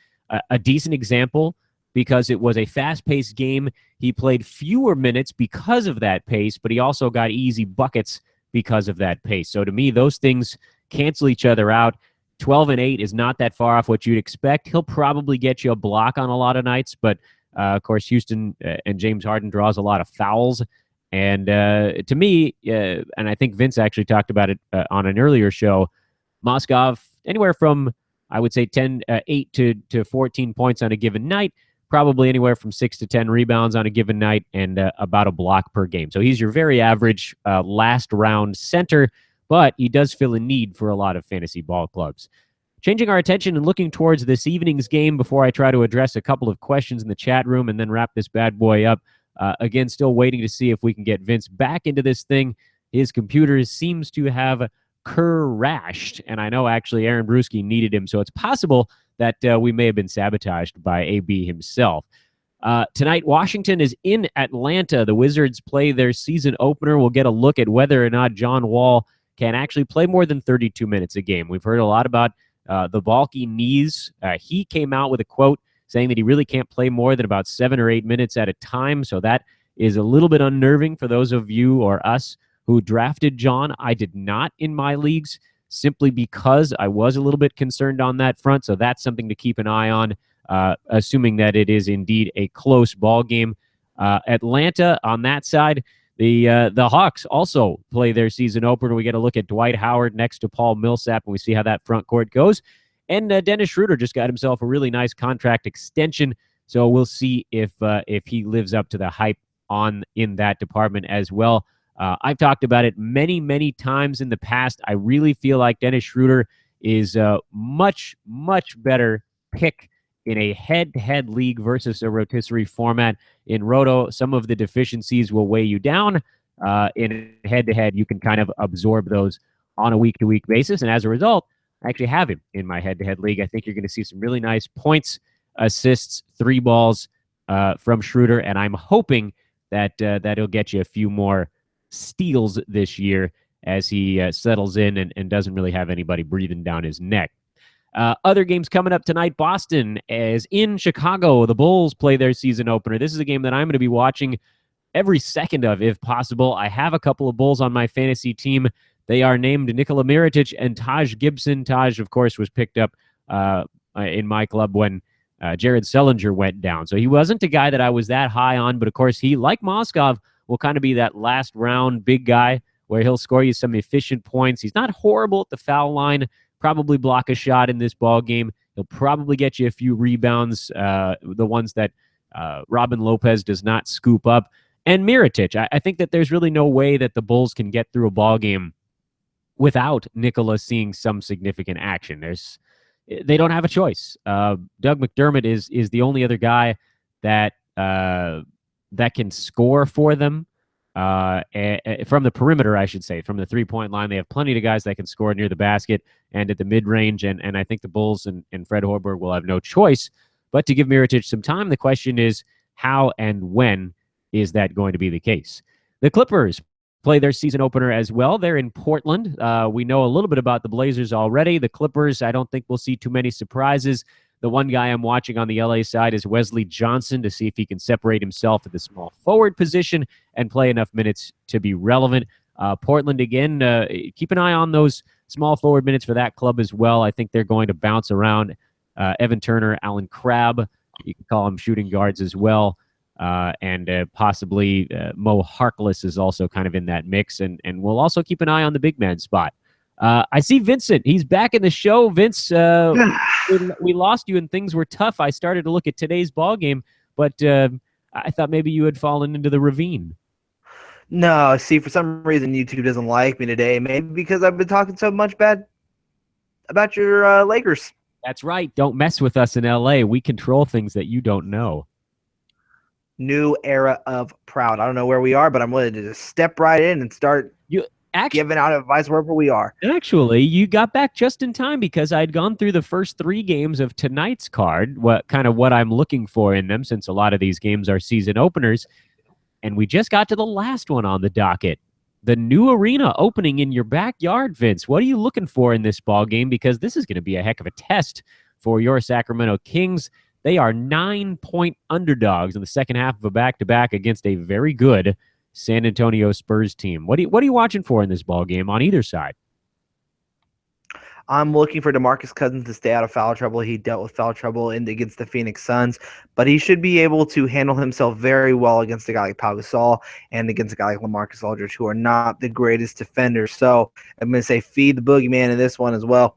a decent example, because it was a fast-paced game. He played fewer minutes because of that pace, but he also got easy buckets because of that pace. So to me, those things cancel each other out. 12 and 8 is not that far off what you'd expect. He'll probably get you a block on a lot of nights, but of course, Houston and James Harden draws a lot of fouls. And to me, and I think Vince actually talked about it on an earlier show, Mozgov, anywhere from, I would say, 8 to 14 points on a given night, probably anywhere from 6 to 10 rebounds on a given night, and about a block per game. So he's your very average last-round center, but he does fill a need for a lot of fantasy ball clubs. Changing our attention and looking towards this evening's game before I try to address a couple of questions in the chat room and then wrap this bad boy up. Again, still waiting to see if we can get Vince back into this thing. His computer seems to have crashed, and I know actually Aaron Brewski needed him, so it's possible that we may have been sabotaged by AB himself. Tonight, Washington is in Atlanta. The Wizards play their season opener. We'll get a look at whether or not John Wall can actually play more than 32 minutes a game. We've heard a lot about the bulky knees. He came out with a quote saying that he really can't play more than about 7 or 8 minutes at a time, so that is a little bit unnerving for those of you or us who drafted John. I did not in my leagues, simply because I was a little bit concerned on that front. So that's something to keep an eye on, assuming that it is indeed a close ball game. Atlanta on that side, the Hawks also play their season opener. We get a look at Dwight Howard next to Paul Millsap, and we see how that front court goes. And Dennis Schroeder just got himself a really nice contract extension, so we'll see if he lives up to the hype in that department as well. I've talked about it many, many times in the past. I really feel like Dennis Schroeder is a much, much better pick in a head-to-head league versus a rotisserie format. In Roto, some of the deficiencies will weigh you down. In head-to-head, you can kind of absorb those on a week-to-week basis, and as a result, I actually have him in my head-to-head league. I think you're going to see some really nice points, assists, three balls from Schroeder, and I'm hoping that he'll get you a few more steals this year as he settles in and doesn't really have anybody breathing down his neck. Other games coming up tonight. Boston is in Chicago. The Bulls play their season opener. This is a game that I'm going to be watching every second of, if possible. I have a couple of Bulls on my fantasy team. They are named Nikola Mirotic and Taj Gibson. Taj, of course, was picked up in my club when Jared Sellinger went down. So he wasn't a guy that I was that high on, but of course he, like Moskov, will kind of be that last round big guy where he'll score you some efficient points. He's not horrible at the foul line, probably block a shot in this ball game. He'll probably get you a few rebounds, the ones that Robin Lopez does not scoop up. And Mirotic, I think that there's really no way that the Bulls can get through a ball game without Nikola seeing some significant action. They don't have a choice. Doug McDermott is the only other guy that can score for them from the perimeter, I should say, from the three-point line. They have plenty of guys that can score near the basket and at the mid-range, and I think the Bulls and Fred Hoiberg will have no choice but to give Mirotic some time. The question is, how and when is that going to be the case? The Clippers play their season opener as well. They're in Portland. We know a little bit about the Blazers already. The Clippers, I don't think we'll see too many surprises. The one guy I'm watching on the LA side is Wesley Johnson to see if he can separate himself at the small forward position and play enough minutes to be relevant. Portland, again, keep an eye on those small forward minutes for that club as well. I think they're going to bounce around Evan Turner, Alan Crabb. You can call them shooting guards as well. And possibly Mo Harkless is also kind of in that mix. And we'll also keep an eye on the big man spot. I see Vincent. He's back in the show. Vince, we lost you and things were tough. I started to look at today's ball game, but I thought maybe you had fallen into the ravine. No, see, for some reason YouTube doesn't like me today. Maybe because I've been talking so much bad about your Lakers. That's right. Don't mess with us in LA. We control things that you don't know. New era of proud. I don't know where we are, but I'm willing to just step right in and start giving out advice wherever we are. Actually, you got back just in time because I'd gone through the first three games of tonight's card, what I'm looking for in them, since a lot of these games are season openers. And we just got to the last one on the docket. The new arena opening in your backyard, Vince. What are you looking for in this ball game? Because this is going to be a heck of a test for your Sacramento Kings. They are 9-point underdogs in the second half of a back-to-back against a very good San Antonio Spurs team. What are you watching for in this ball game on either side? I'm looking for DeMarcus Cousins to stay out of foul trouble. He dealt with foul trouble against the Phoenix Suns, but he should be able to handle himself very well against a guy like Pau Gasol and against a guy like LaMarcus Aldridge, who are not the greatest defenders. So I'm going to say feed the boogeyman in this one as well.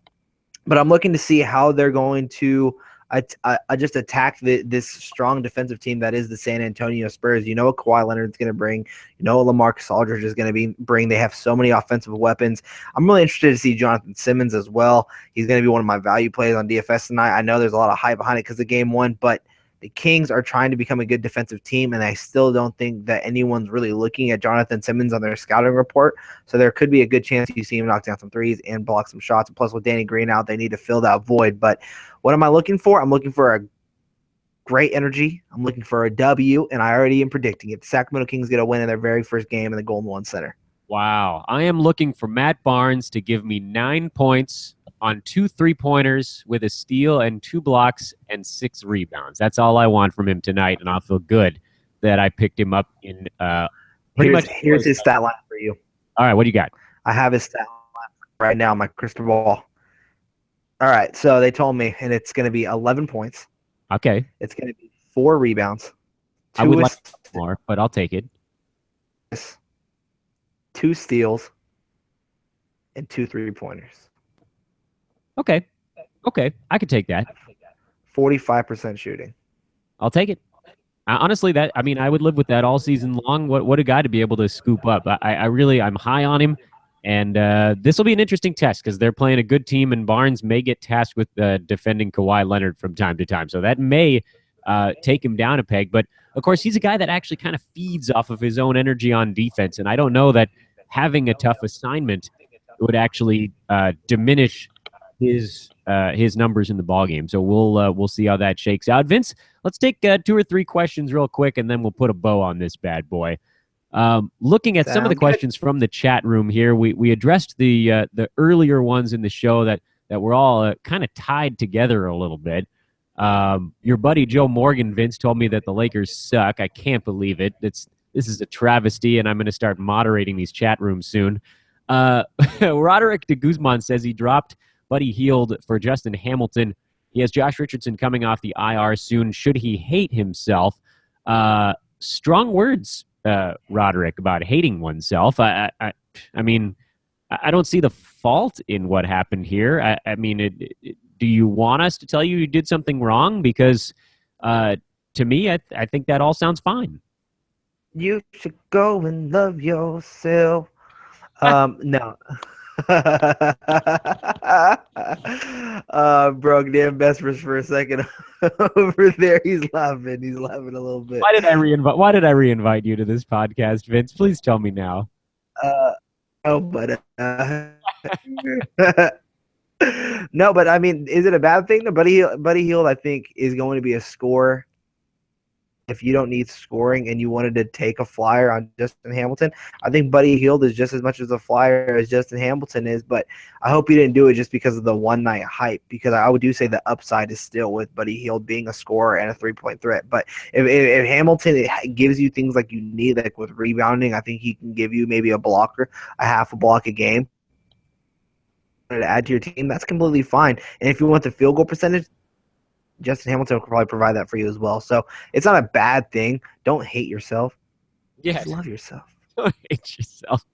But I'm looking to see how they're going to I just attack this strong defensive team that is the San Antonio Spurs. You know what Kawhi Leonard's going to bring. You know what LaMarcus Aldridge is going to bring. They have so many offensive weapons. I'm really interested to see Jonathan Simmons as well. He's going to be one of my value plays on DFS tonight. I know there's a lot of hype behind it because of game one, but the Kings are trying to become a good defensive team, and I still don't think that anyone's really looking at Jonathan Simmons on their scouting report. So there could be a good chance you see him knock down some threes and block some shots. And plus, with Danny Green out, they need to fill that void. But what am I looking for? I'm looking for a great energy. I'm looking for a W, and I already am predicting it. The Sacramento Kings get a win in their very first game in the Golden One Center. Wow. I am looking for Matt Barnes to give me 9 points on 2 3-pointers with a steal and 2 blocks and 6 rebounds. That's all I want from him tonight, and I'll feel good that I picked him up in pretty much. Here's his stat line for you. All right, what do you got? I have his stat line right now, my crystal ball. All right, so they told me, and it's going to be 11 points. Okay. It's going to be 4 rebounds, I would 2 like assists, more, but I'll take it. 2 steals, and 2 3-pointers. Okay. Okay. I could take that. 45% shooting. I'll take it. Honestly, that I mean, I would live with that all season long. What a guy to be able to scoop up. I really I'm high on him, and this will be an interesting test because they're playing a good team, and Barnes may get tasked with defending Kawhi Leonard from time to time, so that may take him down a peg. But of course, he's a guy that actually kind of feeds off of his own energy on defense, and I don't know that having a tough assignment would actually diminish his numbers in the ball game. So we'll see how that shakes out. Vince, let's take 2 or 3 questions real quick, and then we'll put a bow on this bad boy. Looking at some of the Sounds good. questions from the chat room here, we addressed the earlier ones in the show that were all kind of tied together a little bit. Your buddy Joe Morgan, Vince, told me that the Lakers suck. I can't believe it. This is a travesty, and I'm going to start moderating these chat rooms soon. Roderick de Guzman says he dropped Buddy Hield for Justin Hamilton. He has Josh Richardson coming off the IR soon. Should he hate himself? Strong words, Roderick, about hating oneself. I mean, I don't see the fault in what happened here. I mean, do you want us to tell you did something wrong? Because to me, I think that all sounds fine. You should go and love yourself. No. Broke damn Besbris for a second over there. He's laughing. He's laughing a little bit. Why did I reinvite you to this podcast, Vince? Please tell me now. No, but no, but I mean, is it a bad thing? Buddy Hield, I think, is going to be a scorer. If you don't need scoring and you wanted to take a flyer on Justin Hamilton, I think Buddy Hield is just as much as a flyer as Justin Hamilton is. But I hope he didn't do it just because of the one-night hype, because I would do say the upside is still with Buddy Hield being a scorer and a three-point threat. But if Hamilton gives you things like you need, like with rebounding, I think he can give you maybe a blocker, a half a block a game to add to your team. That's completely fine. And if you want the field goal percentage, Justin Hamilton will probably provide that for you as well. So it's not a bad thing. Don't hate yourself. Yes. Just love yourself. Don't hate yourself.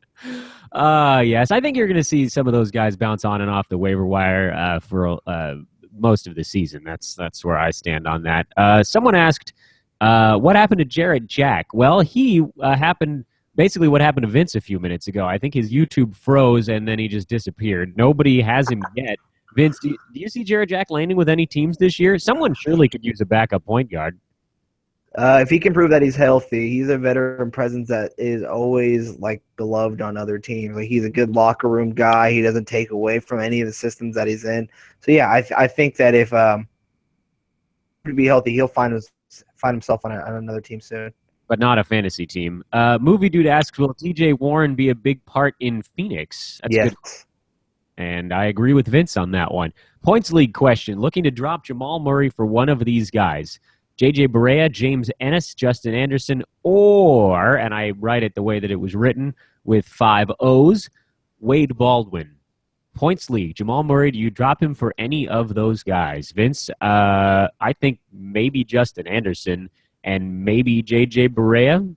Yes, I think you're going to see some of those guys bounce on and off the waiver wire for most of the season. That's where I stand on that. Someone asked, what happened to Jarrett Jack? Well, he happened basically what happened to Vince a few minutes ago. I think his YouTube froze and then he just disappeared. Nobody has him yet. Vince, do you see Jarrett Jack landing with any teams this year? Someone surely could use a backup point guard. If he can prove that he's healthy, he's a veteran presence that is always like beloved on other teams. Like, he's a good locker room guy. He doesn't take away from any of the systems that he's in. So yeah, I think that if to be healthy, he'll find himself on another team soon. But not a fantasy team. Movie Dude asks, will TJ Warren be a big part in Phoenix? That's yes. good. And I agree with Vince on that one. Points league question. Looking to drop Jamal Murray for one of these guys. J.J. Barea, James Ennis, Justin Anderson, or, and I write it the way that it was written with 5 O's, Wade Baldwin. Points league. Jamal Murray, do you drop him for any of those guys? Vince, I think maybe Justin Anderson and maybe J.J. Barea.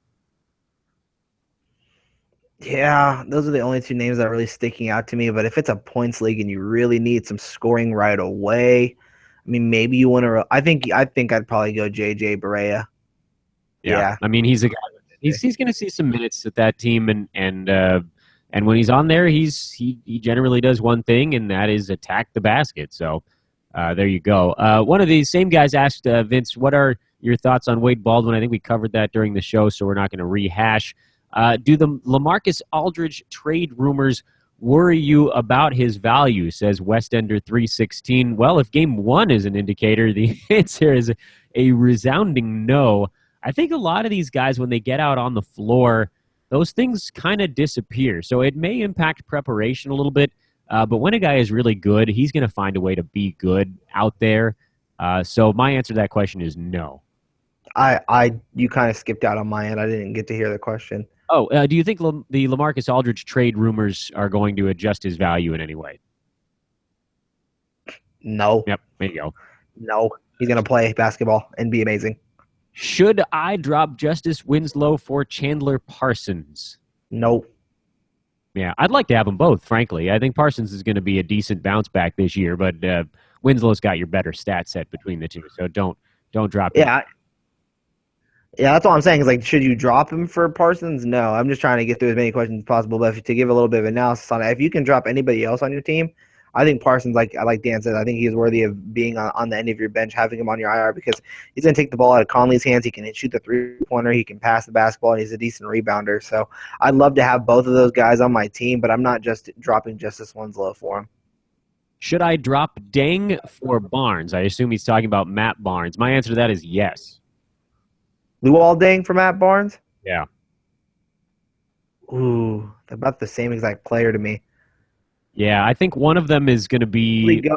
Yeah, those are the only 2 names that are really sticking out to me. But if it's a points league and you really need some scoring right away, I mean, maybe you want to. I think I'd probably go JJ Barea. Yeah. I mean, he's a guy. He's going to see some minutes at that team, and when he's on there, he generally does one thing, and that is attack the basket. So there you go. One of these same guys asked Vince, "What are your thoughts on Wade Baldwin?" I think we covered that during the show, so we're not going to rehash. Do the LaMarcus Aldridge trade rumors worry you about his value, says Westender 316. Well, if game 1 is an indicator, the answer is a resounding no. I think a lot of these guys, when they get out on the floor, those things kind of disappear. So it may impact preparation a little bit, but when a guy is really good, he's going to find a way to be good out there. So my answer to that question is no. You kind of skipped out on my end. I didn't get to hear the question. Oh, do you think the LaMarcus Aldridge trade rumors are going to adjust his value in any way? No, Yep, there you go. no. He's gonna play basketball and be amazing. Should I drop Justice Winslow for Chandler Parsons? No. Yeah, I'd like to have them both, frankly. I think Parsons is going to be a decent bounce back this year, but Winslow's got your better stat set between the two, so don't drop him. Yeah, yeah. That's all I'm saying. Is like, should you drop him for Parsons? No. I'm just trying to get through as many questions as possible. But to give a little bit of analysis on it, if you can drop anybody else on your team, I think Parsons, like Dan said, I think he's worthy of being on the end of your bench, having him on your IR because he's going to take the ball out of Conley's hands. He can shoot the 3-pointer. He can pass the basketball, and he's a decent rebounder. So I'd love to have both of those guys on my team, but I'm not just dropping Justice Winslow for him. Should I drop Deng for Barnes? I assume he's talking about Matt Barnes. My answer to that is yes. Luol Deng for Matt Barnes? Yeah. Ooh, about the same exact player to me. Yeah, I think one of them is going to be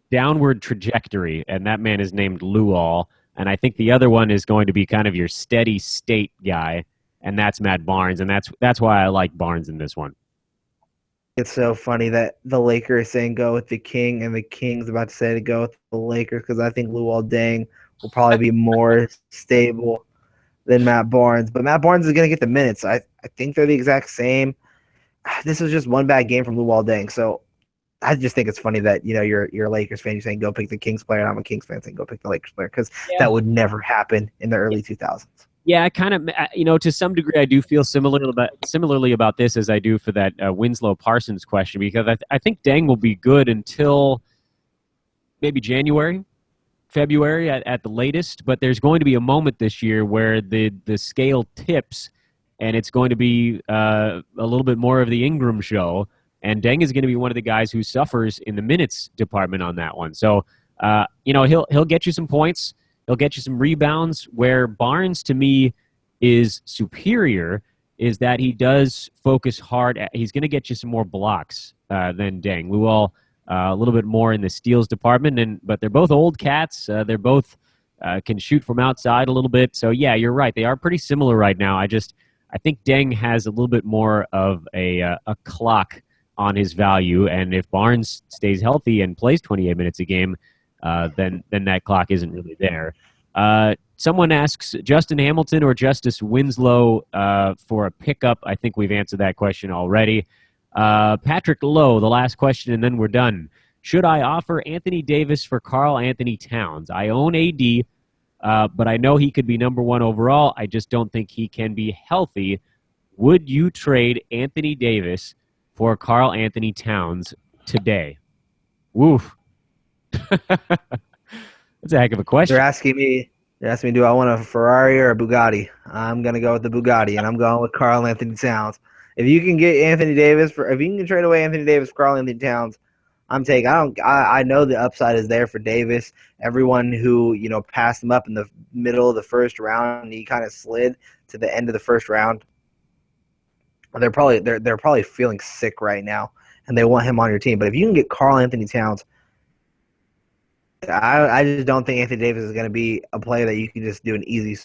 downward trajectory, and that man is named Luol. And I think the other one is going to be kind of your steady state guy, and that's Matt Barnes. And that's why I like Barnes in this one. It's so funny that the Lakers saying go with the King, and the King's about to say to go with the Lakers because I think Luol Deng will probably be more stable than Matt Barnes. But Matt Barnes is going to get the minutes. I think they're the exact same. This was just one bad game from Luol Deng. So I just think it's funny that, you're a Lakers fan, you're saying go pick the Kings player, and I'm a Kings fan saying go pick the Lakers player because that would never happen in the early 2000s. Yeah, kind of, to some degree, I do feel similarly about this as I do for that Winslow Parsons question because I think Deng will be good until maybe January, February at the latest. But there's going to be a moment this year where the scale tips, and it's going to be a little bit more of the Ingram show. And Deng is going to be one of the guys who suffers in the minutes department on that one. So, he'll get you some points. He'll get you some rebounds. Where Barnes, to me, is superior is that he does focus hard. He's going to get you some more blocks than Deng. Luol a little bit more in the steals department, but they're both old cats. They're both can shoot from outside a little bit. So, yeah, you're right. They are pretty similar right now. I think Deng has a little bit more of a clock on his value, and if Barnes stays healthy and plays 28 minutes a game, then that clock isn't really there. Someone asks Justin Hamilton or Justice Winslow for a pickup. I think we've answered that question already. Patrick Lowe, the last question, and then we're done. Should I offer Anthony Davis for Karl Anthony Towns? I own AD, but I know he could be number one overall. I just don't think he can be healthy. Would you trade Anthony Davis for Karl Anthony Towns today? Woof. That's a heck of a question. They're asking me, do I want a Ferrari or a Bugatti? I'm going to go with the Bugatti, and I'm going with Karl Anthony Towns. If you can get if you can trade away Anthony Davis for Karl Anthony Towns, I'm taking. I know the upside is there for Davis. Everyone who passed him up in the middle of the first round, and he kind of slid to the end of the first round. They're probably feeling sick right now, and they want him on your team. But if you can get Karl Anthony Towns, I just don't think Anthony Davis is going to be a player that you can just do an easy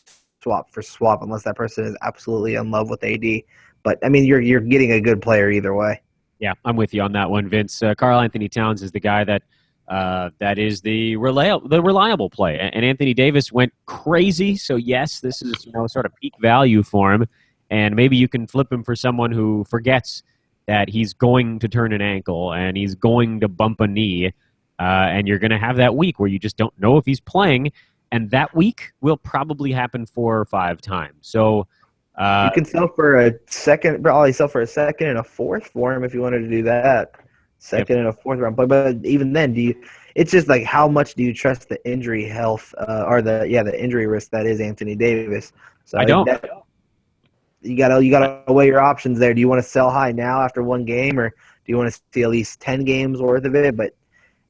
swap for swap unless that person is absolutely in love with AD. But I mean, you're getting a good player either way. Yeah, I'm with you on that one, Vince. Karl Anthony Towns is the guy that is the reliable play, and Anthony Davis went crazy. So yes, this is sort of peak value for him, and maybe you can flip him for someone who forgets that he's going to turn an ankle and he's going to bump a knee. And you're going to have that week where you just don't know if he's playing, and that week will probably happen 4 or 5 times. So you can sell for a second, probably sell for a second and a fourth for him if you wanted to do that. Second and a fourth round play, but even then, it's just like how much do you trust the injury health or the injury risk that is Anthony Davis? So I don't. You gotta weigh your options there. Do you want to sell high now after one game, or do you want to see at least 10 games worth of it? But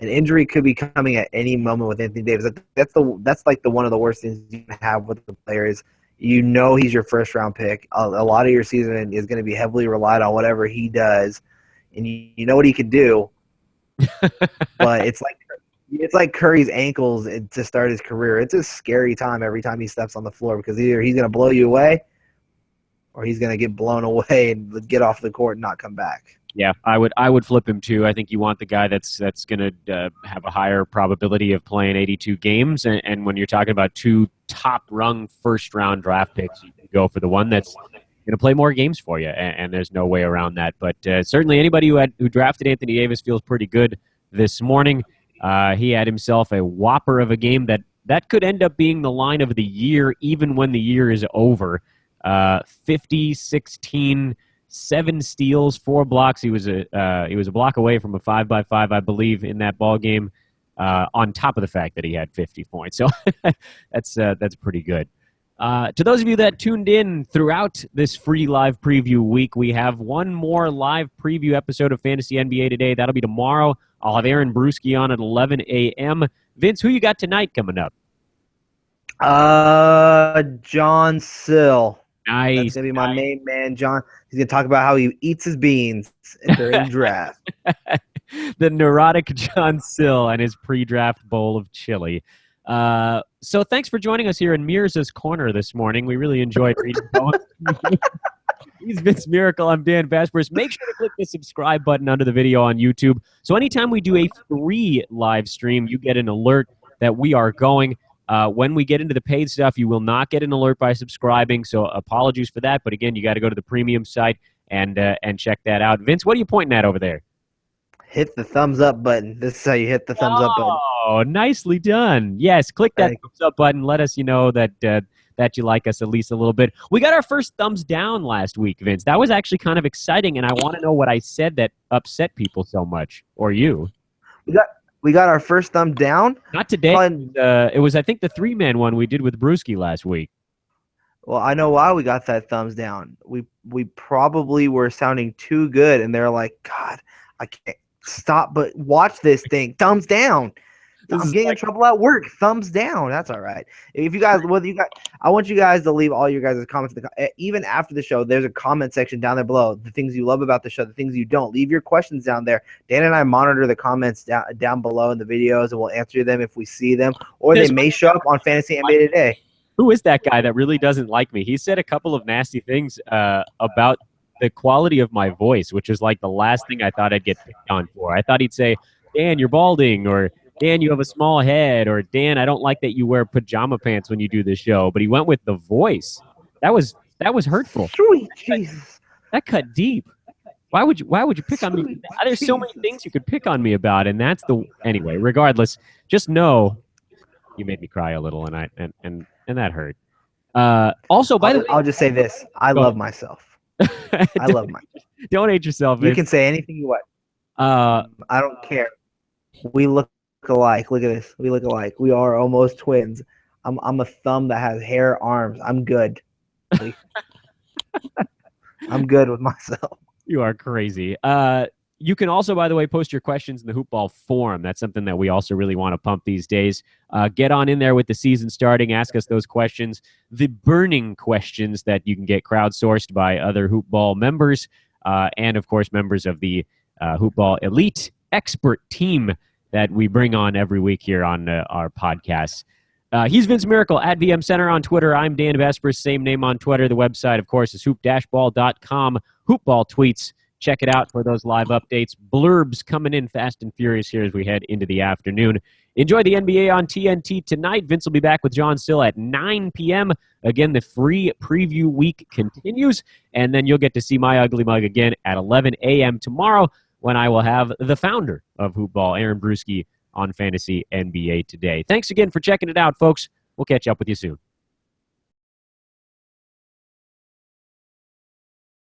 an injury could be coming at any moment with Anthony Davis. That's like one of the worst things you can have with the player is he's your first round pick. A lot of your season is going to be heavily relied on whatever he does, and you know what he could do. But it's like Curry's ankles to start his career. It's a scary time every time he steps on the floor because either he's going to blow you away or he's going to get blown away and get off the court and not come back. Yeah, I would flip him too. I think you want the guy that's going to have a higher probability of playing 82 games. And when you're talking about two top-rung first-round draft picks, you can go for the one that's going to play more games for you. And there's no way around that. But certainly anybody who drafted Anthony Davis feels pretty good this morning. He had himself a whopper of a game that could end up being the line of the year, even when the year is over. 50, 16. 7 steals, 4 blocks. He was a block away from a 5x5, I believe, in that ball game. On top of the fact that he had 50 points, so that's pretty good. To those of you that tuned in throughout this free live preview week, we have one more live preview episode of Fantasy NBA today. That'll be tomorrow. I'll have Aaron Bruski on at 11 a.m. Vince, who you got tonight coming up? John Sill. Nice. That's going to be my main man, John. He's going to talk about how he eats his beans during draft. The neurotic John Sill and his pre-draft bowl of chili. So thanks for joining us here in Mirza's Corner this morning. We really enjoyed reading poems. He's Vince Miracle. I'm Dan Besbris. Make sure to click the subscribe button under the video on YouTube. So anytime we do a free live stream, you get an alert that we are going. When we get into the paid stuff, you will not get an alert by subscribing, so apologies for that. But again, you got to go to the premium site and check that out. Vince, what are you pointing at over there? Hit the thumbs up button. This is how you hit the thumbs up button. Oh, nicely done. Yes, click that thumbs up button. Let us know that you like us at least a little bit. We got our first thumbs down last week, Vince. That was actually kind of exciting, and I want to know what I said that upset people so much, or you. We got our first thumb down. Not today. It was, I think, the 3-man one we did with Brewski last week. Well, I know why we got that thumbs down. We probably were sounding too good, and they're like, God, I can't stop but watch this thing. Thumbs down. I'm getting in trouble at work. Thumbs down. That's all right. If you guys, I want you guys to leave all your guys' comments. Even after the show, there's a comment section down there below. The things you love about the show, the things you don't. Leave your questions down there. Dan and I monitor the comments down below in the videos, and we'll answer them if we see them, or they may show up on Fantasy NBA Today. Who is that guy that really doesn't like me? He said a couple of nasty things about the quality of my voice, which is like the last thing I thought I'd get picked on for. I thought he'd say, Dan, you're balding, or Dan, you have a small head, or Dan, I don't like that you wear pajama pants when you do this show. But he went with the voice. That was hurtful. Sweet Jesus. That cut deep. Why would you pick on me? There's so many things you could pick on me about, and that's anyway. Regardless, just know you made me cry a little, and that hurt. Also, by the way, I'll just say this: I love myself. I love myself. Don't hate yourself. You can say anything you want. I don't care. We look alike. Look at this. We look alike. We are almost twins. I'm a thumb that has hair, arms. I'm good. I'm good with myself. You are crazy. You can also, by the way, post your questions in the Hoopball forum. That's something that we also really want to pump these days. Get on in there with the season starting. Ask us those questions, the burning questions that you can get crowdsourced by other Hoopball members, and, of course, members of the Hoopball Elite Expert Team that we bring on every week here on our podcasts. He's Vince Miracle at VM Center on Twitter. I'm Dan Besbris, same name on Twitter. The website, of course, is hoop-ball.com. Hoopball tweets. Check it out for those live updates. Blurbs coming in fast and furious here as we head into the afternoon. Enjoy the NBA on TNT tonight. Vince will be back with John Sill at 9 p.m. Again, the free preview week continues, and then you'll get to see my ugly mug again at 11 a.m. tomorrow, when I will have the founder of Hoopball, Aaron Bruski, on Fantasy NBA Today. Thanks again for checking it out, folks. We'll catch up with you soon.